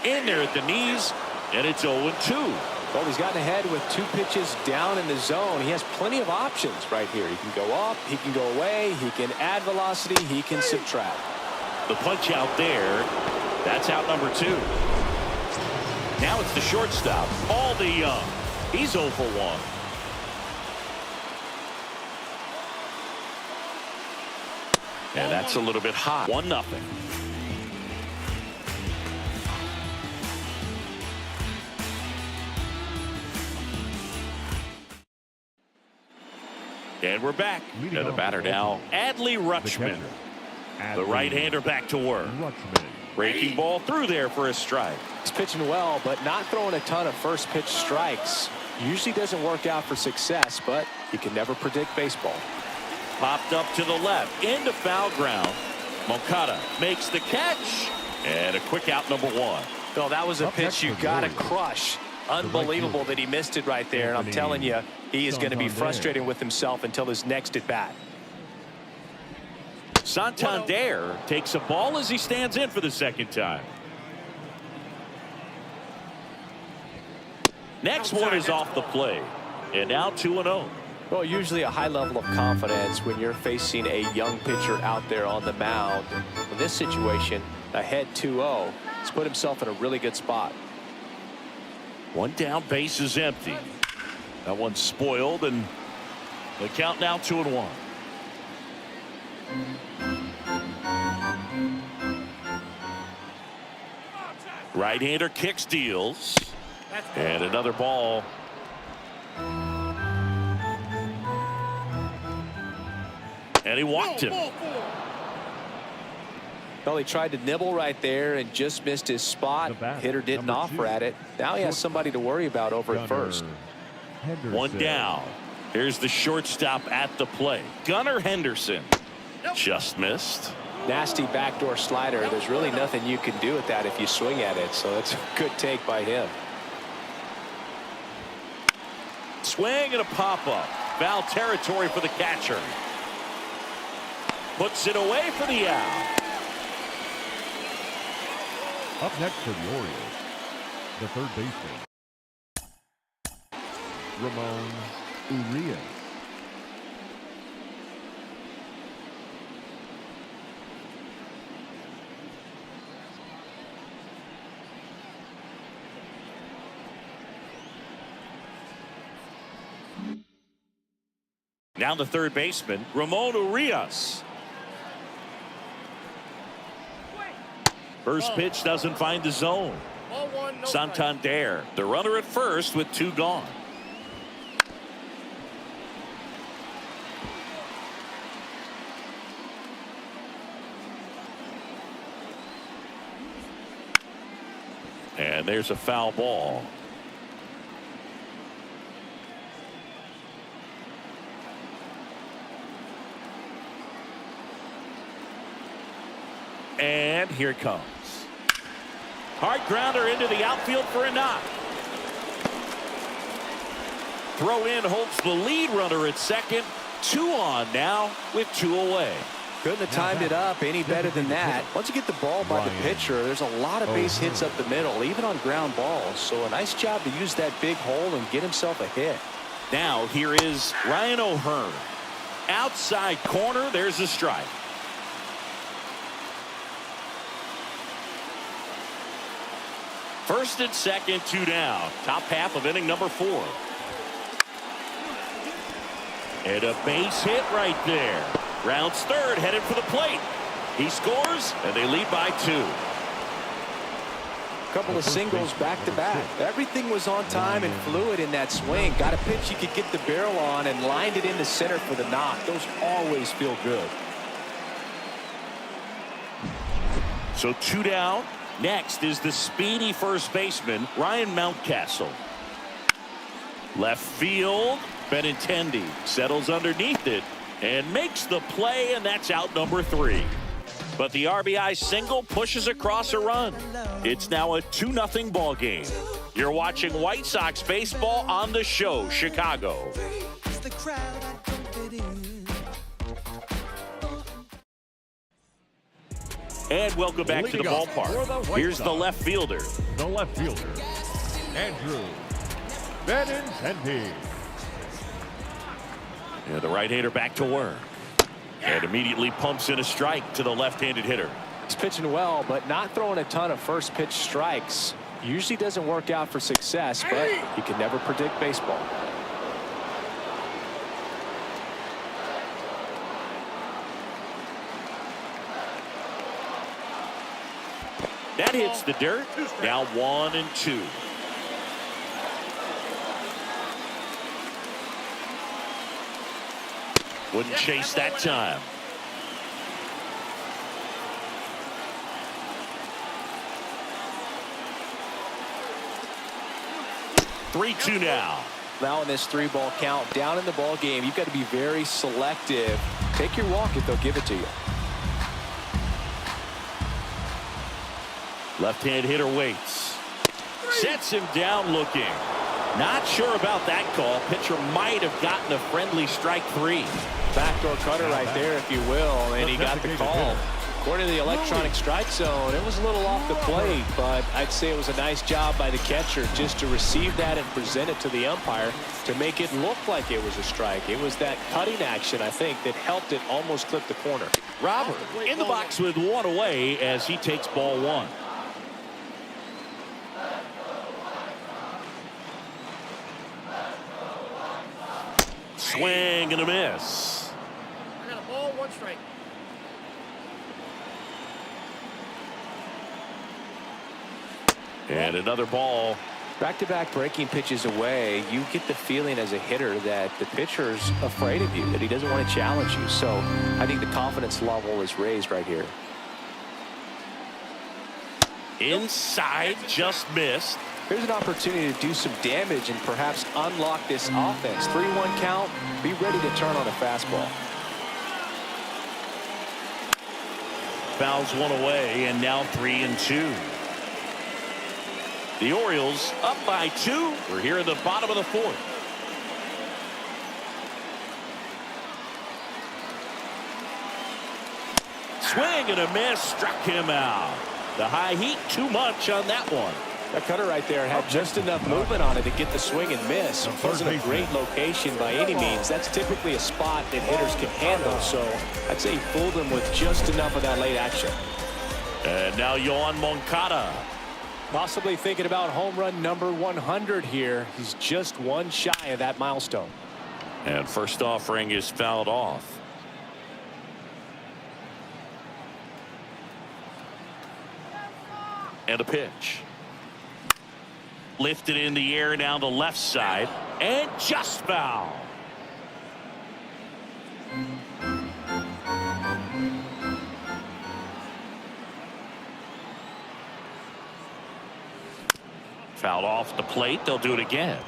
In there at the knees, and it's 0-2. Well, he's gotten ahead with 2 pitches down in the zone. He has plenty of options right here. He can go up, he can go away, he can add velocity, he can subtract. The punch out there. That's out number 2. Now it's the shortstop, Aldi Young. He's 0 for 1. And that's a little bit hot. 1-0. And we're back. And the batter now, Adley Rutschman. The right-hander back to work. Breaking ball through there for a strike. He's pitching well, but not throwing a ton of first pitch strikes. Usually doesn't work out for success, but you can never predict baseball. Popped up to the left, into foul ground. Moncada makes the catch, and a quick out, number 1. Phil, that was a pitch you got to crush. Unbelievable that he missed it right there, and I'm telling you, he is going to be frustrated with himself until his next at bat. Santander takes a ball as he stands in for the second time. Next one is off the plate, and now 2-0. Well, usually a high level of confidence when you're facing a young pitcher out there on the mound. In this situation, ahead 2-0, he's put himself in a really good spot. One down, base is empty. That one's spoiled, and the count now 2-1. Right-hander kicks, deals, and another ball. And he walked him. Well, he tried to nibble right there and just missed his spot. Hitter didn't offer at it. Now he has somebody to worry about over at first. One down. Here's the shortstop at the plate. Gunnar Henderson just missed. Nasty backdoor slider. There's really nothing you can do with that if you swing at it. So that's a good take by him. Swing and a pop-up. Foul territory for the catcher. Puts it away for the out. Up next for the Orioles, the third baseman, Ramon Urias. Down the third baseman, Ramon Urias. First pitch doesn't find the zone. Santander, the runner at first with 2 gone. And there's a foul ball. And here it comes. Hard grounder into the outfield for a knock. Throw in holds the lead runner at second. 2 on now with 2 away. Couldn't have timed it up any better than that. Once you get the ball by the pitcher, there's a lot of base hits up the middle, even on ground balls. So a nice job to use that big hole and get himself a hit. Now here is Ryan O'Hearn. Outside corner, there's a strike. First and second, 2 down. Top half of inning number 4. And a base hit right there. Rounds third, headed for the plate. He scores, and they lead by 2. Couple of singles back to back. Everything was on time and fluid in that swing. Got a pitch you could get the barrel on and lined it into center for the knock. Those always feel good. So 2 down. Next is the speedy first baseman, Ryan Mountcastle. Left field, Benintendi settles underneath it and makes the play, and that's out number 3. But the RBI single pushes across a run. It's now a 2-0 ball game. You're watching White Sox baseball on the show, Chicago. And welcome back to the ballpark. Here's the left fielder. The left fielder, Andrew Benintendi. Yeah, the right-hander back to work. And immediately pumps in a strike to the left-handed hitter. He's pitching well, but not throwing a ton of first pitch strikes. Usually doesn't work out for success, but you can never predict baseball. That hits the dirt. Now 1-2. Wouldn't chase that time. Three-2 now. Now in this 3-ball count, down in the ball game, you've got to be very selective. Take your walk if they'll give it to you. Left-hand hitter waits. Sets him down looking. Not sure about that call. Pitcher might have gotten a friendly strike 3. Backdoor cutter right there, if you will, and he got the call. According to the electronic strike zone, it was a little off the plate, but I'd say it was a nice job by the catcher just to receive that and present it to the umpire to make it look like it was a strike. It was that cutting action, I think, that helped it almost clip the corner. Robert in the box with 1 away as he takes ball 1. Swing and a miss. I got a ball, 1 strike. And another ball. Back-to-back breaking pitches away, you get the feeling as a hitter that the pitcher's afraid of you, that he doesn't want to challenge you. So I think the confidence level is raised right here. Inside, just missed. Here's an opportunity to do some damage and perhaps unlock this offense. 3-1 count. Be ready to turn on a fastball. Fouls 1 away, and now 3-2. The Orioles up by 2. We're here in the bottom of the 4th. Swing and a miss, struck him out. The high heat too much on that one. That cutter right there had just enough movement on it to get the swing and miss. It wasn't a great location by any means. That's typically a spot that hitters can handle, so I'd say he fooled him with just enough of that late action. And now Yoan Moncada. Possibly thinking about home run number 100 here. He's just one shy of that milestone. And first offering is fouled off. And a pitch. Lifted in the air down the left side and just foul. Fouled off the plate. They'll do it again.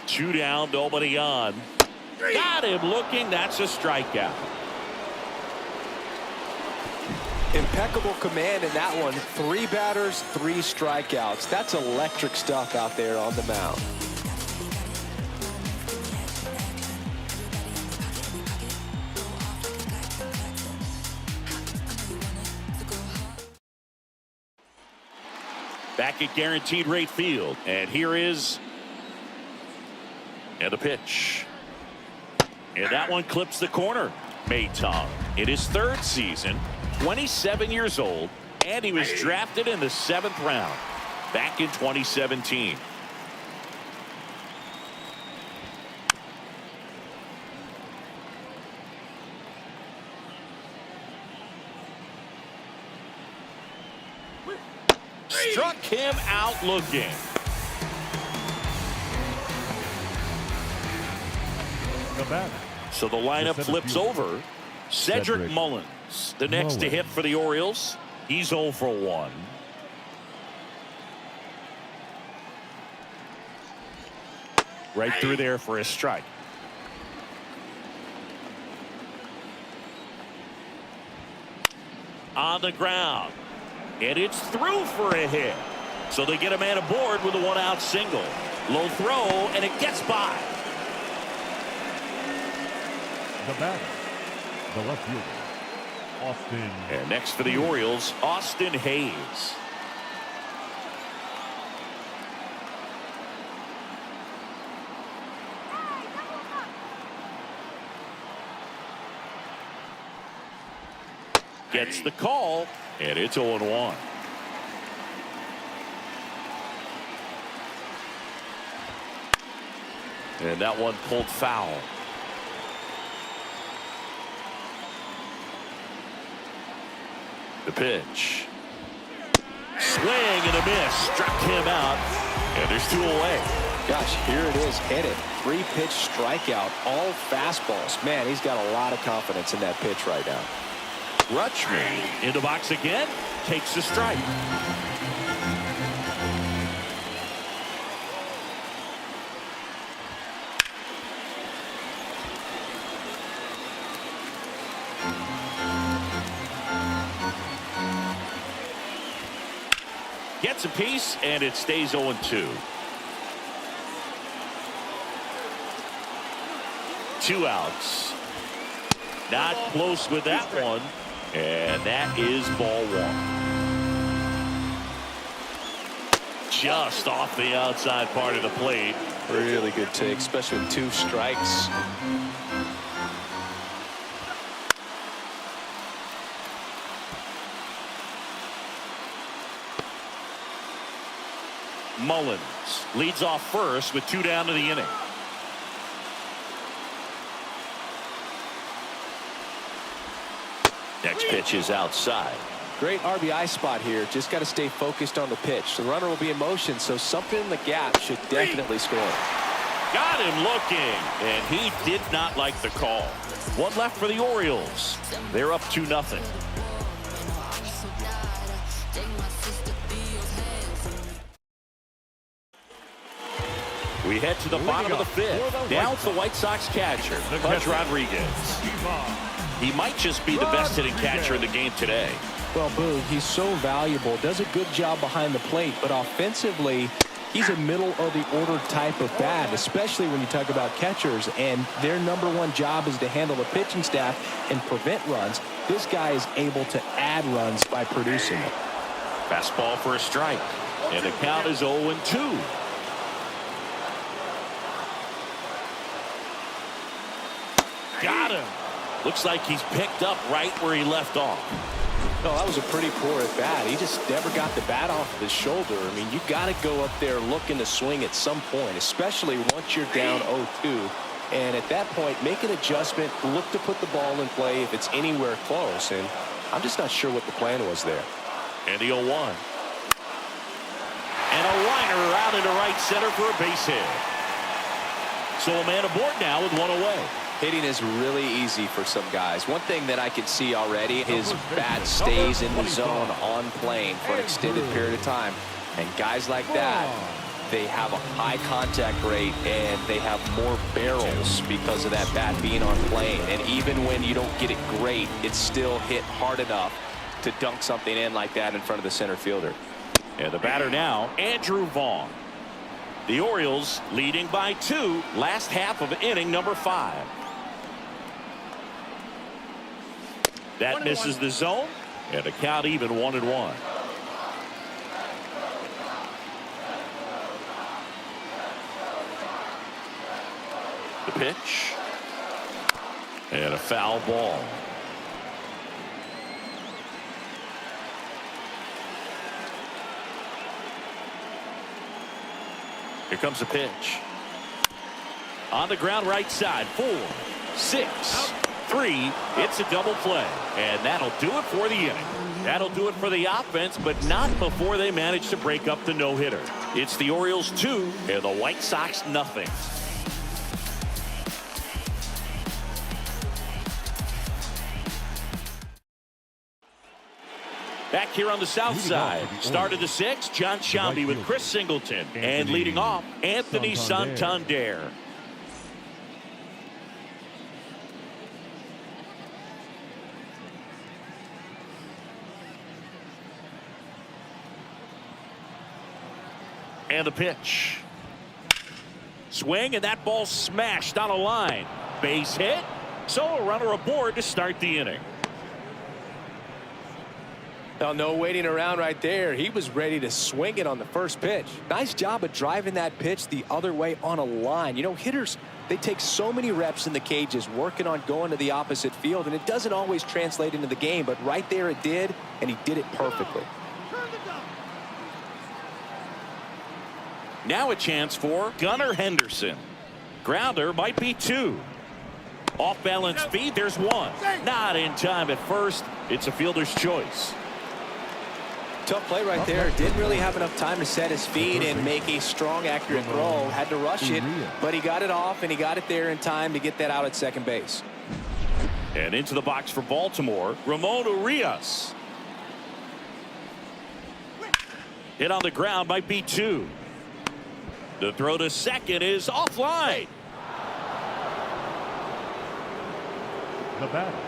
Two down, nobody on. Got him looking. That's a strikeout. Impeccable command in that one. 3 batters, 3 strikeouts. That's electric stuff out there on the mound. Back at Guaranteed Rate Field, and here is and a pitch. And that one clips the corner. Maytong in his 3rd season, 27 years old, and he was drafted in the 7th round back in 2017. Struck him out looking. So the lineup flips over. Cedric Mullins, the next to hit for the Orioles. He's 0 for 1. Right through there for a strike. On the ground. And it's through for a hit. So they get a man aboard with a 1-out single. Low throw, and it gets by. The batter, the left fielder, Austin. And next for the Orioles, Austin Hayes. Gets the call, and it's 0-1. And that one pulled foul. The pitch. Swing and a miss. Struck him out. And there's 2 away. Gosh, here it is. Hit it. 3-pitch strikeout. All fastballs. Man, he's got a lot of confidence in that pitch right now. Rutschman in the box again. Takes the strike. Gets a piece, and it stays 0-2. 2 outs. Not close with that one, and that is ball 1. Just off the outside part of the plate. Really good take, especially with 2 strikes. Mullins leads off first with 2 down to the inning. Next pitch is outside. Great RBI spot here. Just got to stay focused on the pitch. The runner will be in motion, so something in the gap should definitely score. Got him looking, and he did not like the call. 1 left for the Orioles. They're up 2-0. We head to the bottom of the 5th. Down to the White Sox catcher, Pudge Rodriguez. He might just be the best hitting catcher in the game today. Well, Boog, he's so valuable. Does a good job behind the plate, but offensively, He's a middle-of-the-order type of bat, especially when you talk about catchers, and their #1 job is to handle the pitching staff and prevent runs. This guy is able to add runs by producing them. Fastball for a strike, and the count is 0-2. Got him. Looks like he's picked up right where he left off. No, that was a pretty poor at bat. He just never got the bat off of his shoulder. I mean, you got to go up there looking to swing at some point, especially once you're down 0-2. And at that point, make an adjustment, look to put the ball in play if it's anywhere close. And I'm just not sure what the plan was there. And the 0-1. And a liner out into right center for a base hit. So a man aboard now with one away. Hitting is really easy for some guys. One thing that I can see already, his bat stays in the zone on plane for an extended period of time. And guys like that, they have a high contact rate and they have more barrels because of that bat being on plane. And even when you don't get it great, it's still hit hard enough to dunk something in like that in front of the center fielder. And the batter now, Andrew Vaughn. The Orioles leading by 2, last half of inning number 5. That misses the zone, and the count even 1-1. The pitch, and a foul ball. Here comes the pitch. On the ground right side, 4, 6, 3. It's a double play. And that'll do it for the inning. That'll do it for the offense, but not before they manage to break up the no-hitter. It's the Orioles 2 and the White Sox nothing. Back here on the south side, started the 6th, John Shambi with Chris Singleton, and leading off, Anthony Santander. And the pitch. Swing, and that ball smashed on a line. Base hit, so a runner aboard to start the inning. Well, no waiting around right there. He was ready to swing it on the first pitch. Nice job of driving that pitch the other way on a line. You know, hitters, they take so many reps in the cages working on going to the opposite field, and it doesn't always translate into the game, but right there it did, and he did it perfectly. Now a chance for Gunnar Henderson. Grounder might be 2. Off balance feed, there's 1. Not in time at first. It's a fielder's choice. Tough play right there. Didn't really have enough time to set his feet and make a strong, accurate throw. Had to rush it, but he got it off, and he got it there in time to get that out at second base. And into the box for Baltimore, Ramon Urias. Hit on the ground might be 2. The throw to second is offline. The batter.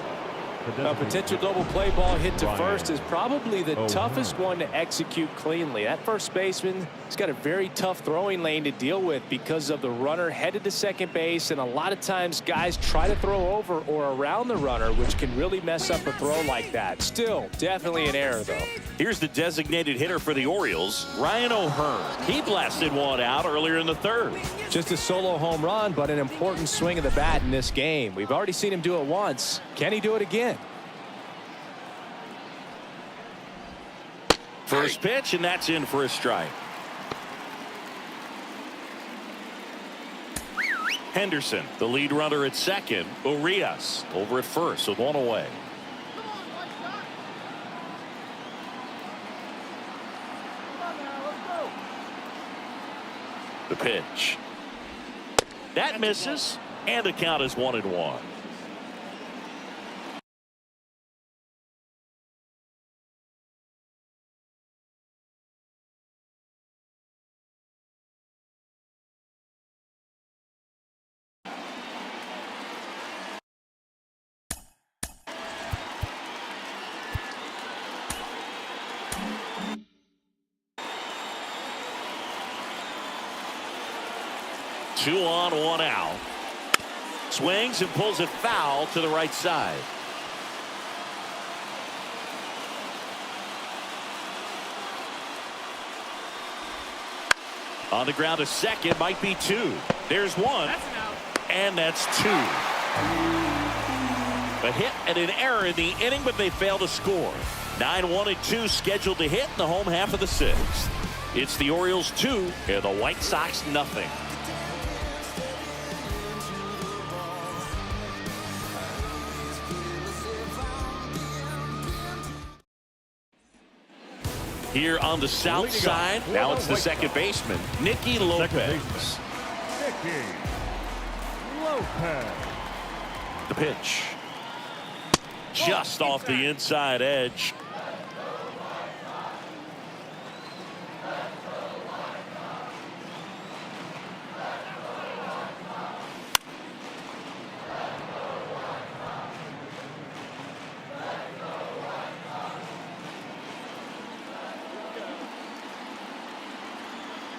A potential double play ball hit to first is probably the toughest one to execute cleanly. That first baseman has got a very tough throwing lane to deal with because of the runner headed to second base, and a lot of times guys try to throw over or around the runner, which can really mess up a throw like that. Still, definitely an error, though. Here's the designated hitter for the Orioles, Ryan O'Hearn. He blasted one out earlier in the 3rd. Just a solo home run, but an important swing of the bat in this game. We've already seen him do it once. Can he do it again? First pitch, and that's in for a strike. Henderson, the lead runner at second. Urias over at first with 1 away. The pitch. That misses, and the count is 1-1. 2 on, 1 out. Swings and pulls it foul to the right side. On the ground to second, might be 2. There's 1. That's an out. And that's 2. A hit and an error in the inning, but they fail to score. 9-1 and 2 scheduled to hit in the home half of the 6th. It's the Orioles 2 and the White Sox nothing. Here on the south side, now it's the second baseman, Nicky Lopez. Nicky Lopez. The pitch. Just off the inside edge.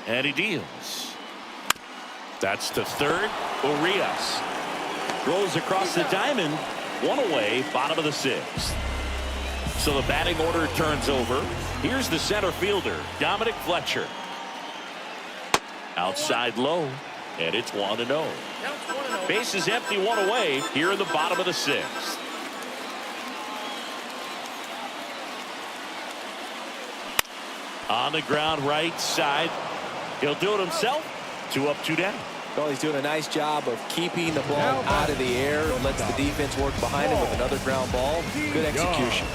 And he deals. That's to third. Urias throws across the diamond. 1 away, bottom of the 6th. So the batting order turns over. Here's the center fielder, Dominic Fletcher. Outside low, and it's 1-0. Base is empty, 1 away here in the bottom of the 6th. On the ground right side. He'll do it himself. 2 up, 2 down. Well, he's doing a nice job of keeping the ball out of the air. Lets the defense work behind him with another ground ball. Good execution.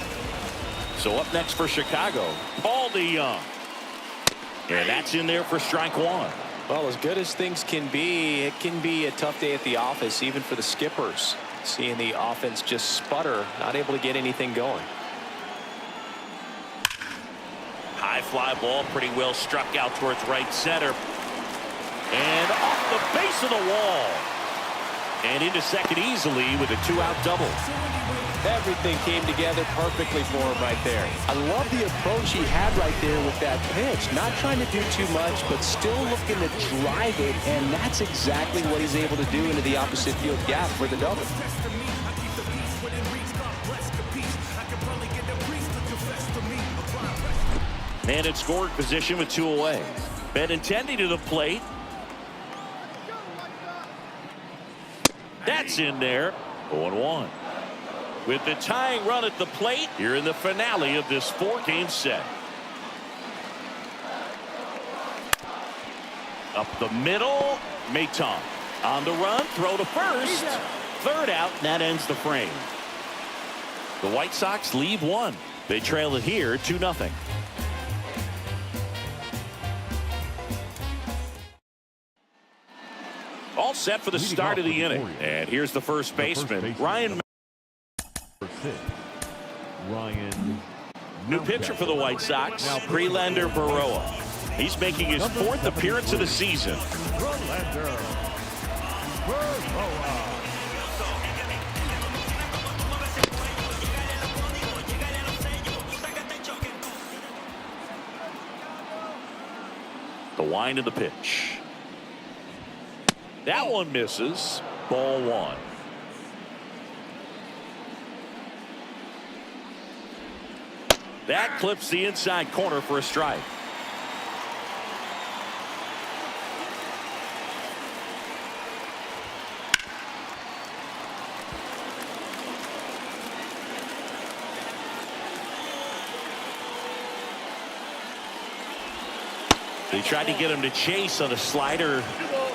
So up next for Chicago, Paul DeYoung. And that's in there for strike 1. Well, as good as things can be, it can be a tough day at the office, even for the skippers. Seeing the offense just sputter, not able to get anything going. High fly ball, pretty well struck out towards right center. And off the base of the wall. And into second easily with a 2-out double. Everything came together perfectly for him right there. I love the approach he had right there with that pitch. Not trying to do too much, but still looking to drive it. And that's exactly what he's able to do into the opposite field gap for the double. Man in scoring position with 2 away. Benintendi to the plate. That's in there. 0-1. With the tying run at the plate here in the finale of this 4-game set. Up the middle, Maton. On the run, throw to first. 3rd out, and that ends the frame. The White Sox leave 1. They trail it here 2-0. All set for the start of the inning. And here's the first baseman, Ryan. New pitcher for the White Sox, Prelander Berroa. He's making his 4th appearance of the season. The wind of the pitch. That one misses. Ball 1. That clips the inside corner for a strike. They tried to get him to chase on a slider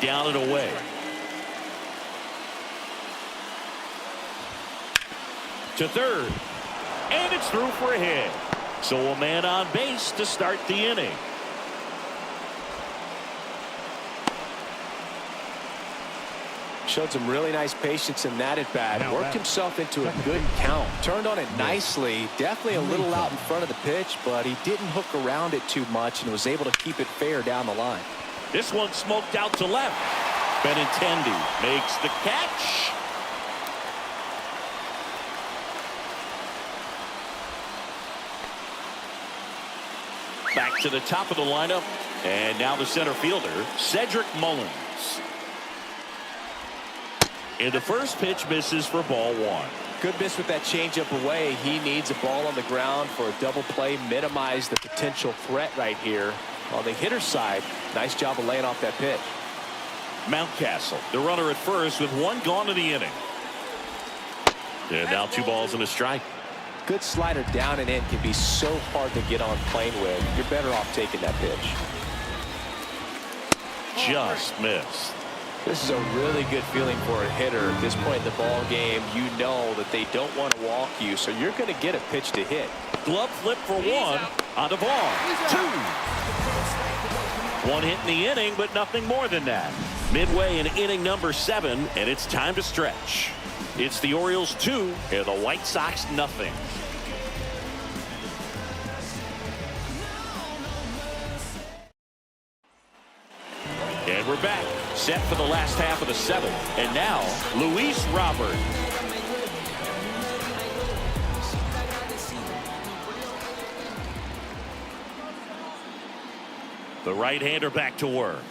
down and away. To third. And it's through for a hit. So a man on base to start the inning. Showed some really nice patience in that at bat. Worked himself into a good count. Turned on it nicely. Definitely a little out in front of the pitch, but he didn't hook around it too much and was able to keep it fair down the line. This one smoked out to left. Benintendi makes the catch. Back to the top of the lineup. And now the center fielder, Cedric Mullins. And the first pitch misses for ball one. Good miss with that changeup away. He needs a ball on the ground for a double play. Minimize the potential threat right here. On the hitter's side, nice job of laying off that pitch. Mountcastle, the runner at first with one gone in the inning. And now 2 balls and a strike. Good slider down and in can be so hard to get on plane with. You're better off taking that pitch. Just missed. This is a really good feeling for a hitter. At this point in the ball game, you know that they don't want to walk you, so you're going to get a pitch to hit. Glove flip for one on the ball. 2. 1 hit in the inning, but nothing more than that. Midway in inning number 7, and it's time to stretch. It's the Orioles 2 and the White Sox nothing. And we're back, set for the last half of the 7th. And now, Luis Robert. The right-hander back to work.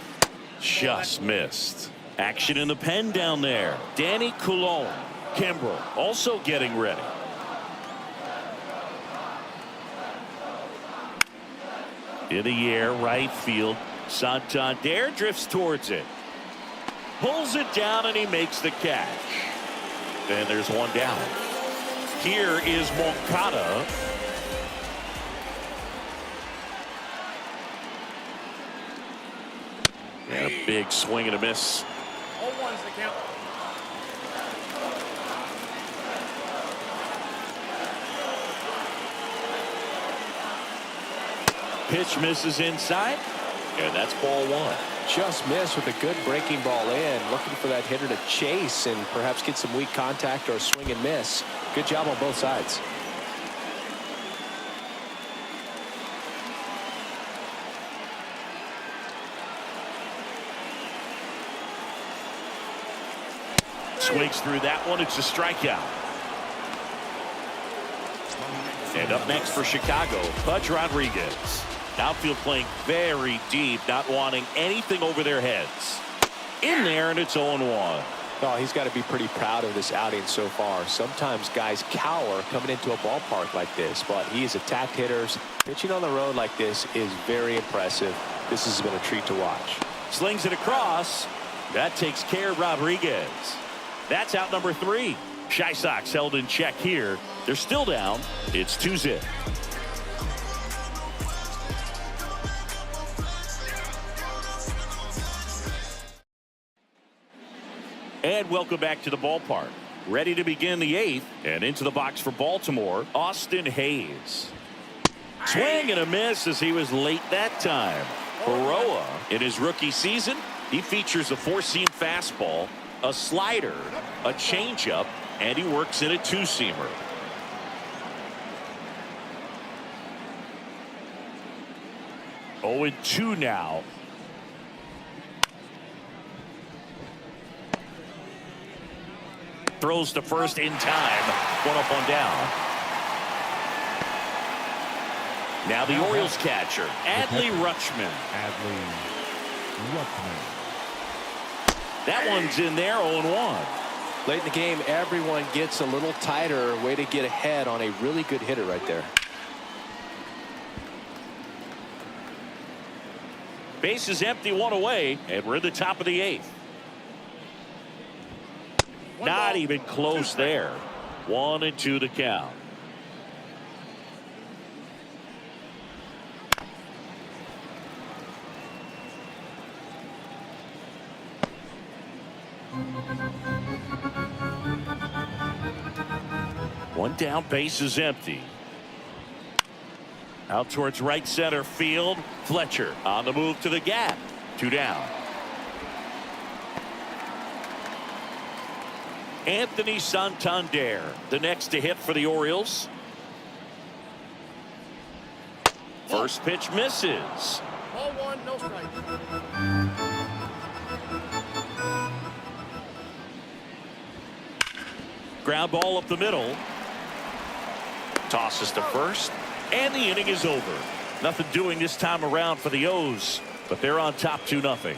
Just missed. Action in the pen down there. Danny Coulombe. Kimbrel also getting ready. In the air, right field. Santander drifts towards it. Pulls it down and he makes the catch. And there's one down. Here is Moncada. And a big swing and a miss. 0-1 is the count. Pitch misses inside, and that's ball 1. Just missed with a good breaking ball in. Looking for that hitter to chase and perhaps get some weak contact or a swing and miss. Good job on both sides. Swings through that one. It's a strikeout. And up next for Chicago, Pudge Rodriguez. Outfield playing very deep, not wanting anything over their heads. In there, and it's 0-1. Oh, he's got to be pretty proud of this outing so far. Sometimes guys cower coming into a ballpark like this, but he has attacked hitters. Pitching on the road like this is very impressive. This has been a treat to watch. Slings it across. That takes care of Rodriguez. That's out number 3. Chi Sox held in check here. They're still down. It's 2-0. And welcome back to the ballpark. Ready to begin the 8th, and into the box for Baltimore, Austin Hayes. Swing and a miss as he was late that time. Baroa, in his rookie season, he features a 4-seam fastball, a slider, a changeup, and he works in a 2-seamer. Oh, and 2 now. Throws to first in time. 1 up, 1 down. Now the Orioles catcher, Adley Rutschman. That one's in there, 0-1. Late in the game, everyone gets a little tighter. Way to get ahead on a really good hitter right there. Base is empty, 1 away, and we're in the top of the 8th. Not even close there. 1-2 to count. One down, base is empty. Out towards right center field. Fletcher on the move to the gap. 2 down. Anthony Santander, the next to hit for the Orioles. First pitch misses. Ball 1, no strike. Ground ball up the middle. Tosses to first, and the inning is over. Nothing doing this time around for the O's, but they're on top 2-0.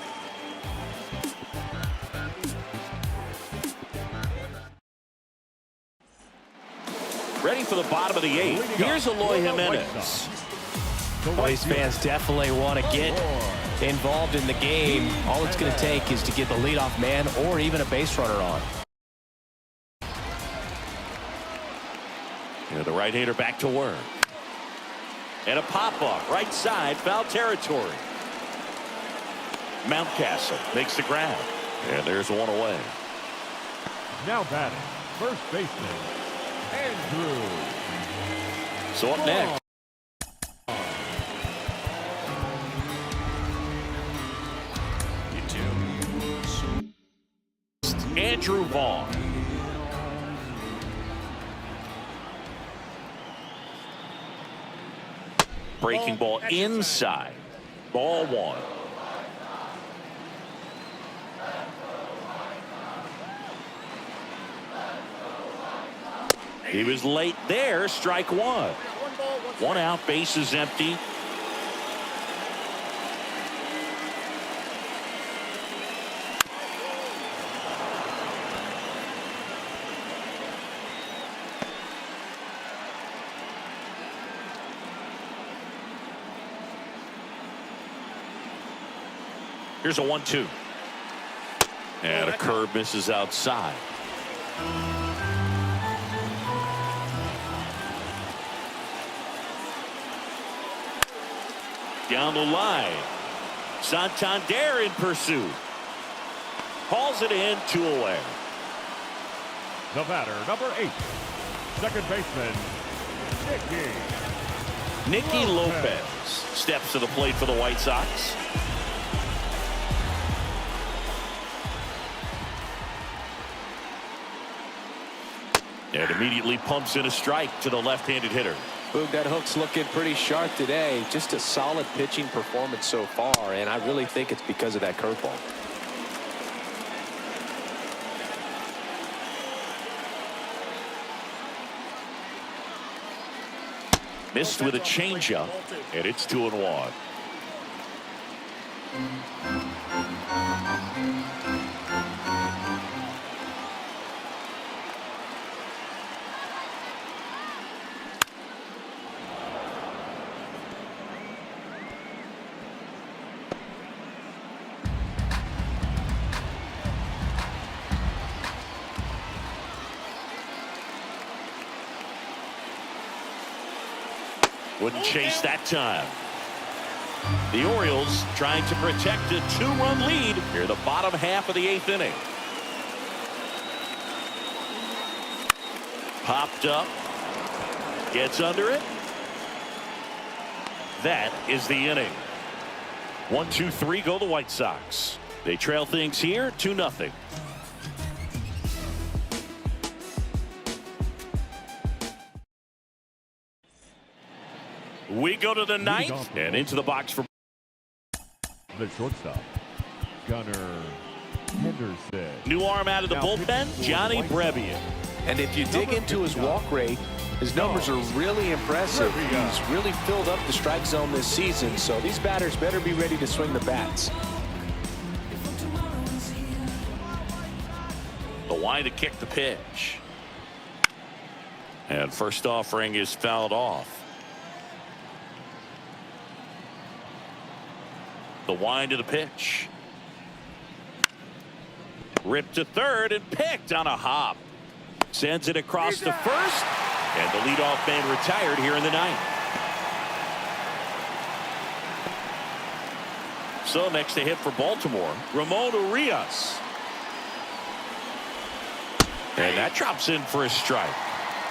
for the bottom of the 8th. Here's Eloy Jimenez. Well, these fans definitely want to get involved in the game. All it's going to take is to get the leadoff man or even a base runner on. And the right-hander back to work. And a pop-off, right side, foul territory. Mountcastle makes the grab. And there's one away. Now batting, first baseman, Andrew. So up next. Andrew Vaughn. Breaking ball inside. Ball 1. He was late there. Strike 1. 1 out. Bases empty. Here's a 1-2. And a curve misses outside. Down the line. Santander in pursuit. Hauls it in, 2 away. The batter, number 8, second baseman, Nicky Lopez steps to the plate for the White Sox. And immediately pumps in a strike to the left-handed hitter. Boog, that hook's looking pretty sharp today. Just a solid pitching performance so far, and I really think it's because of that curveball. Missed with a changeup, and it's 2-1. Wouldn't chase that time. The Orioles trying to protect a 2-run lead here in the bottom half of the 8th inning. Popped up. Gets under it. That is the inning. 1-2-3 go the White Sox. They trail things here 2-0. We go to the 9th and into the box for the shortstop, Gunnar Henderson. New arm out of the bullpen, Johnny Brebian. And if you dig into his walk rate, his numbers are really impressive. He's really filled up the strike zone this season, so these batters better be ready to swing the bats. The wind to kick the pitch. And first offering is fouled off. The wind of the pitch. Ripped to third and picked on a hop. Sends it across to first. And the leadoff man retired here in the 9th. So next to hit for Baltimore, Ramon Urias. And that drops in for a strike.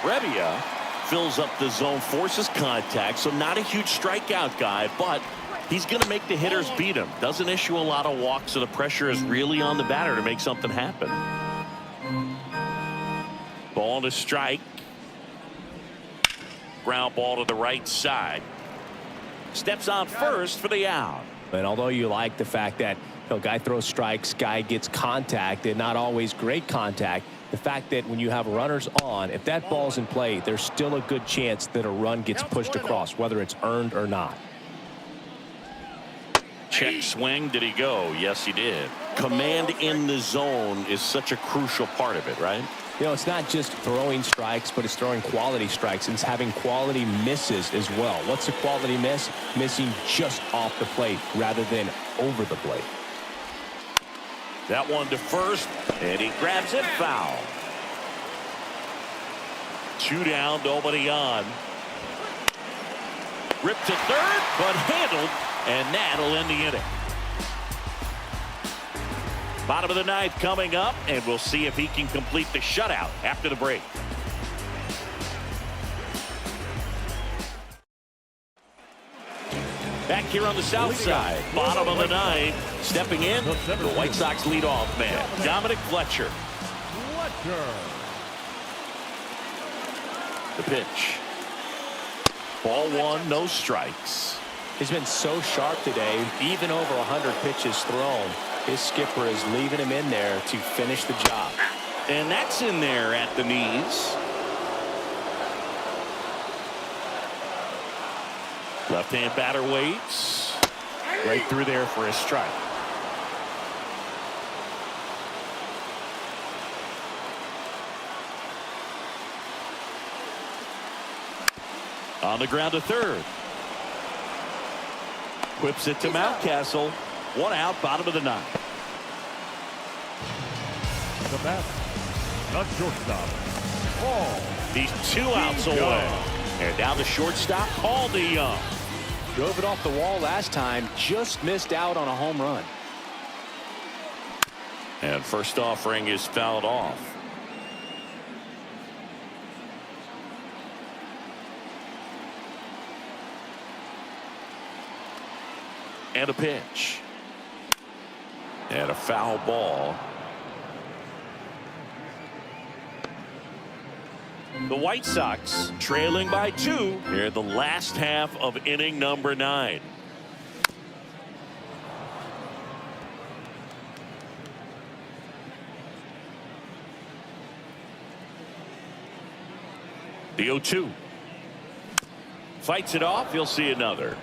Brebbia fills up the zone, forces contact, so not a huge strikeout guy, but he's going to make the hitters beat him. Doesn't issue a lot of walks, so the pressure is really on the batter to make something happen. Ball to strike. Ground ball to the right side. Steps on first for the out. And although you like the fact that guy throws strikes, guy gets contact, and not always great contact, the fact that when you have runners on, if that ball's in play, there's still a good chance that a run gets pushed across, whether it's earned or not. Check swing. Did he go? Yes, he did. Command in the zone is such a crucial part of it, right? You know, it's not just throwing strikes, but it's throwing quality strikes, and it's having quality misses as well. What's a quality miss? Missing just off the plate rather than over the plate. That one to first, and he grabs it, foul. 2 down, nobody on. Ripped to third, but handled, and that'll end the inning. Bottom of the 9th coming up, and we'll see if he can complete the shutout after the break. Back here on the south side, bottom of the 9th, stepping in, the White Sox leadoff man, Dominic Fletcher. The pitch. Ball 1, no strikes. He's been so sharp today, even over 100 pitches thrown. His skipper is leaving him in there to finish the job. And that's in there at the knees. Left-hand batter waits. Right through there for a strike. On the ground to third. Whips it to Mountcastle. 1 out, bottom of the 9th. The batter, the shortstop, Paul. He's 2 outs away. And down the shortstop, Paul DeYoung. Drove it off the wall last time, just missed out on a home run. And first offering is fouled off. And a pitch. And a foul ball. The White Sox trailing by 2 here in the last half of inning number 9. The 0-2. Fights it off. You'll see another.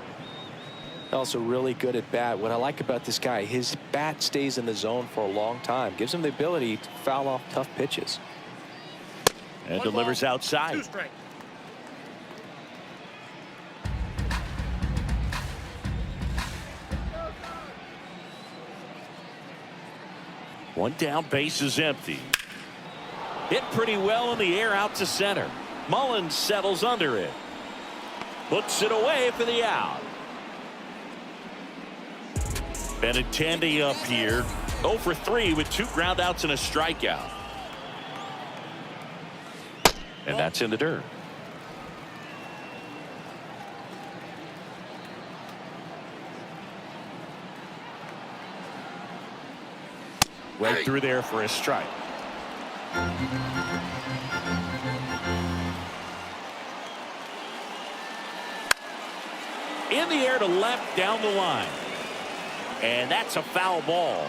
Also really good at bat. What I like about this guy, his bat stays in the zone for a long time. Gives him the ability to foul off tough pitches. And delivers outside. 2 strikes. One down, base is empty. Hit pretty well in the air out to center. Mullins settles under it. Puts it away for the out. Benintendi up here. 0 for 3 with 2 groundouts and a strikeout. And that's in the dirt. Right through there for a strike. In the air to left down the line. And that's a foul ball.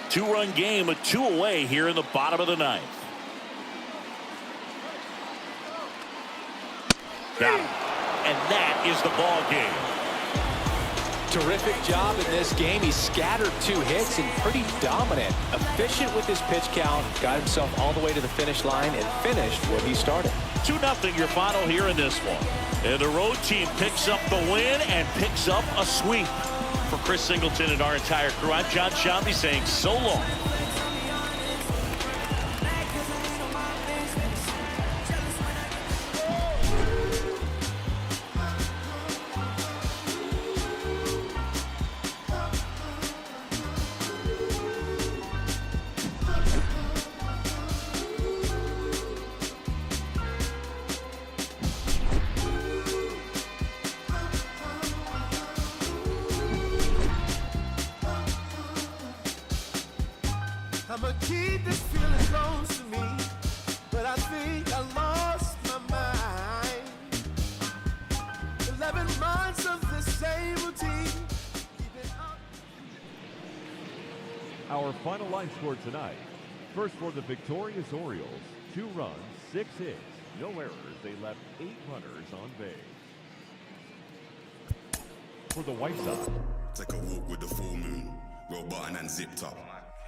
2-run game, a 2 away here in the bottom of the 9th. Got him. And that is the ball game. Terrific job in this game. He scattered 2 hits and pretty dominant. Efficient with his pitch count. Got himself all the way to the finish line and finished what he started. 2-0 your final here in this one. And the road team picks up the win and picks up a sweep. For Chris Singleton and our entire crew, I'm John Shambi saying so long. I'ma keep this feeling close to me, but I think I lost my mind. 11 months of the same routine. Our final line score tonight. First for the victorious Orioles, 2 runs, 6 hits, no errors. They left 8 runners on base. For the White Sox. Take a walk with the full moon, roll button and zipped up.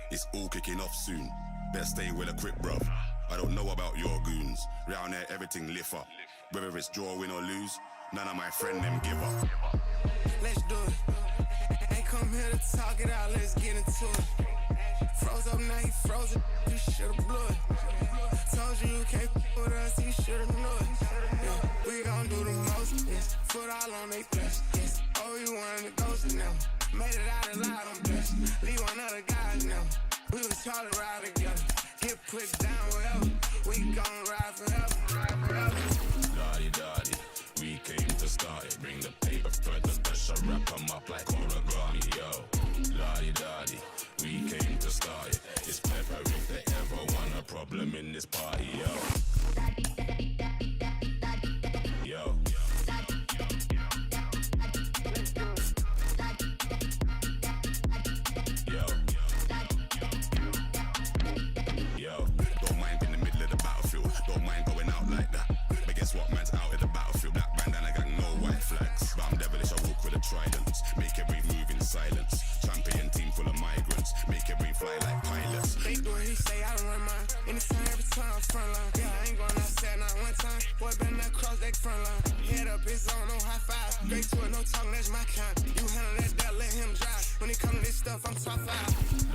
It's all kicking off soon. Best stay with a quick bruv. I don't know about your goons. Round there, everything lift up. Whether it's draw, win or lose, none of my friend them give up. Let's do it. Ain't come here to talk it out, let's get into it. Froze up, now he frozen, you should've blew it. Told you you can't with us, you should've knew it. Yeah, we gon' do the most, yes. Foot all on they flesh, yes. Oh, you wanted to ghost now. Made it out alive, I'm blessed. Leave one other guy now. We was trying to ride together. Get put down wherever. We gon' ride forever. Daddy, we came to start it. Bring the paper further, pressure, wrap them up like origami, yo. Daddy, we came to start it. It's pepper if they ever want a problem in this party, yo. Yo. Don't mind in the middle of the battlefield. Don't mind going out like that. But guess what, man's out in the battlefield. Black bandana gang, no white flags. But I'm devilish, I walk with a trident. Make every move in silence. Champion team full of migrants. Make every fly like pilots. They do what he say, I don't run mine. Anytime, every time, front line. Yeah, I ain't going outside not one time. Boy, better not cross that front line. Head up, it's on, no high five. Straight to it, no talking, that's my kind. You handle that, let him drive. When it come to this stuff, I'm top 5.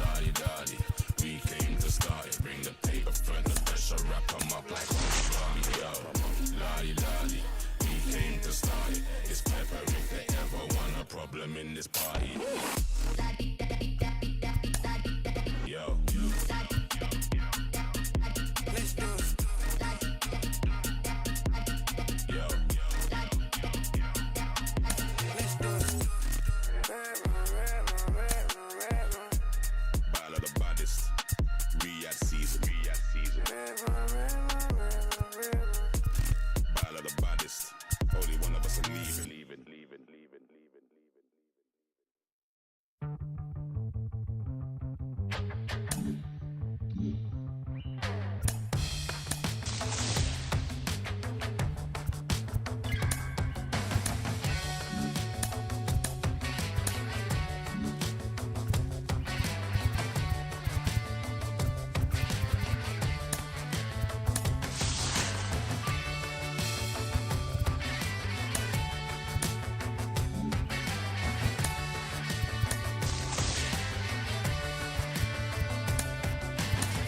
Daddy, we came to start it. Bring the paper further, pressure, wrap them up like origami, yo. Daddy, we came to start it. It's pepper if they ever want a problem in this party. Yo. Let's do it. Yo. Let's do it. Battle of the baddest. Riyadh season. Battle of the baddest. Only one of us are leaving.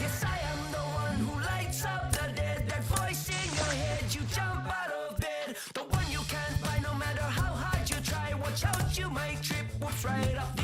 Yes, I am the one who lights up the dead. That voice in your head, you jump out of bed. The one you can't buy no matter how hard you try. Watch out, you might trip. What's right up the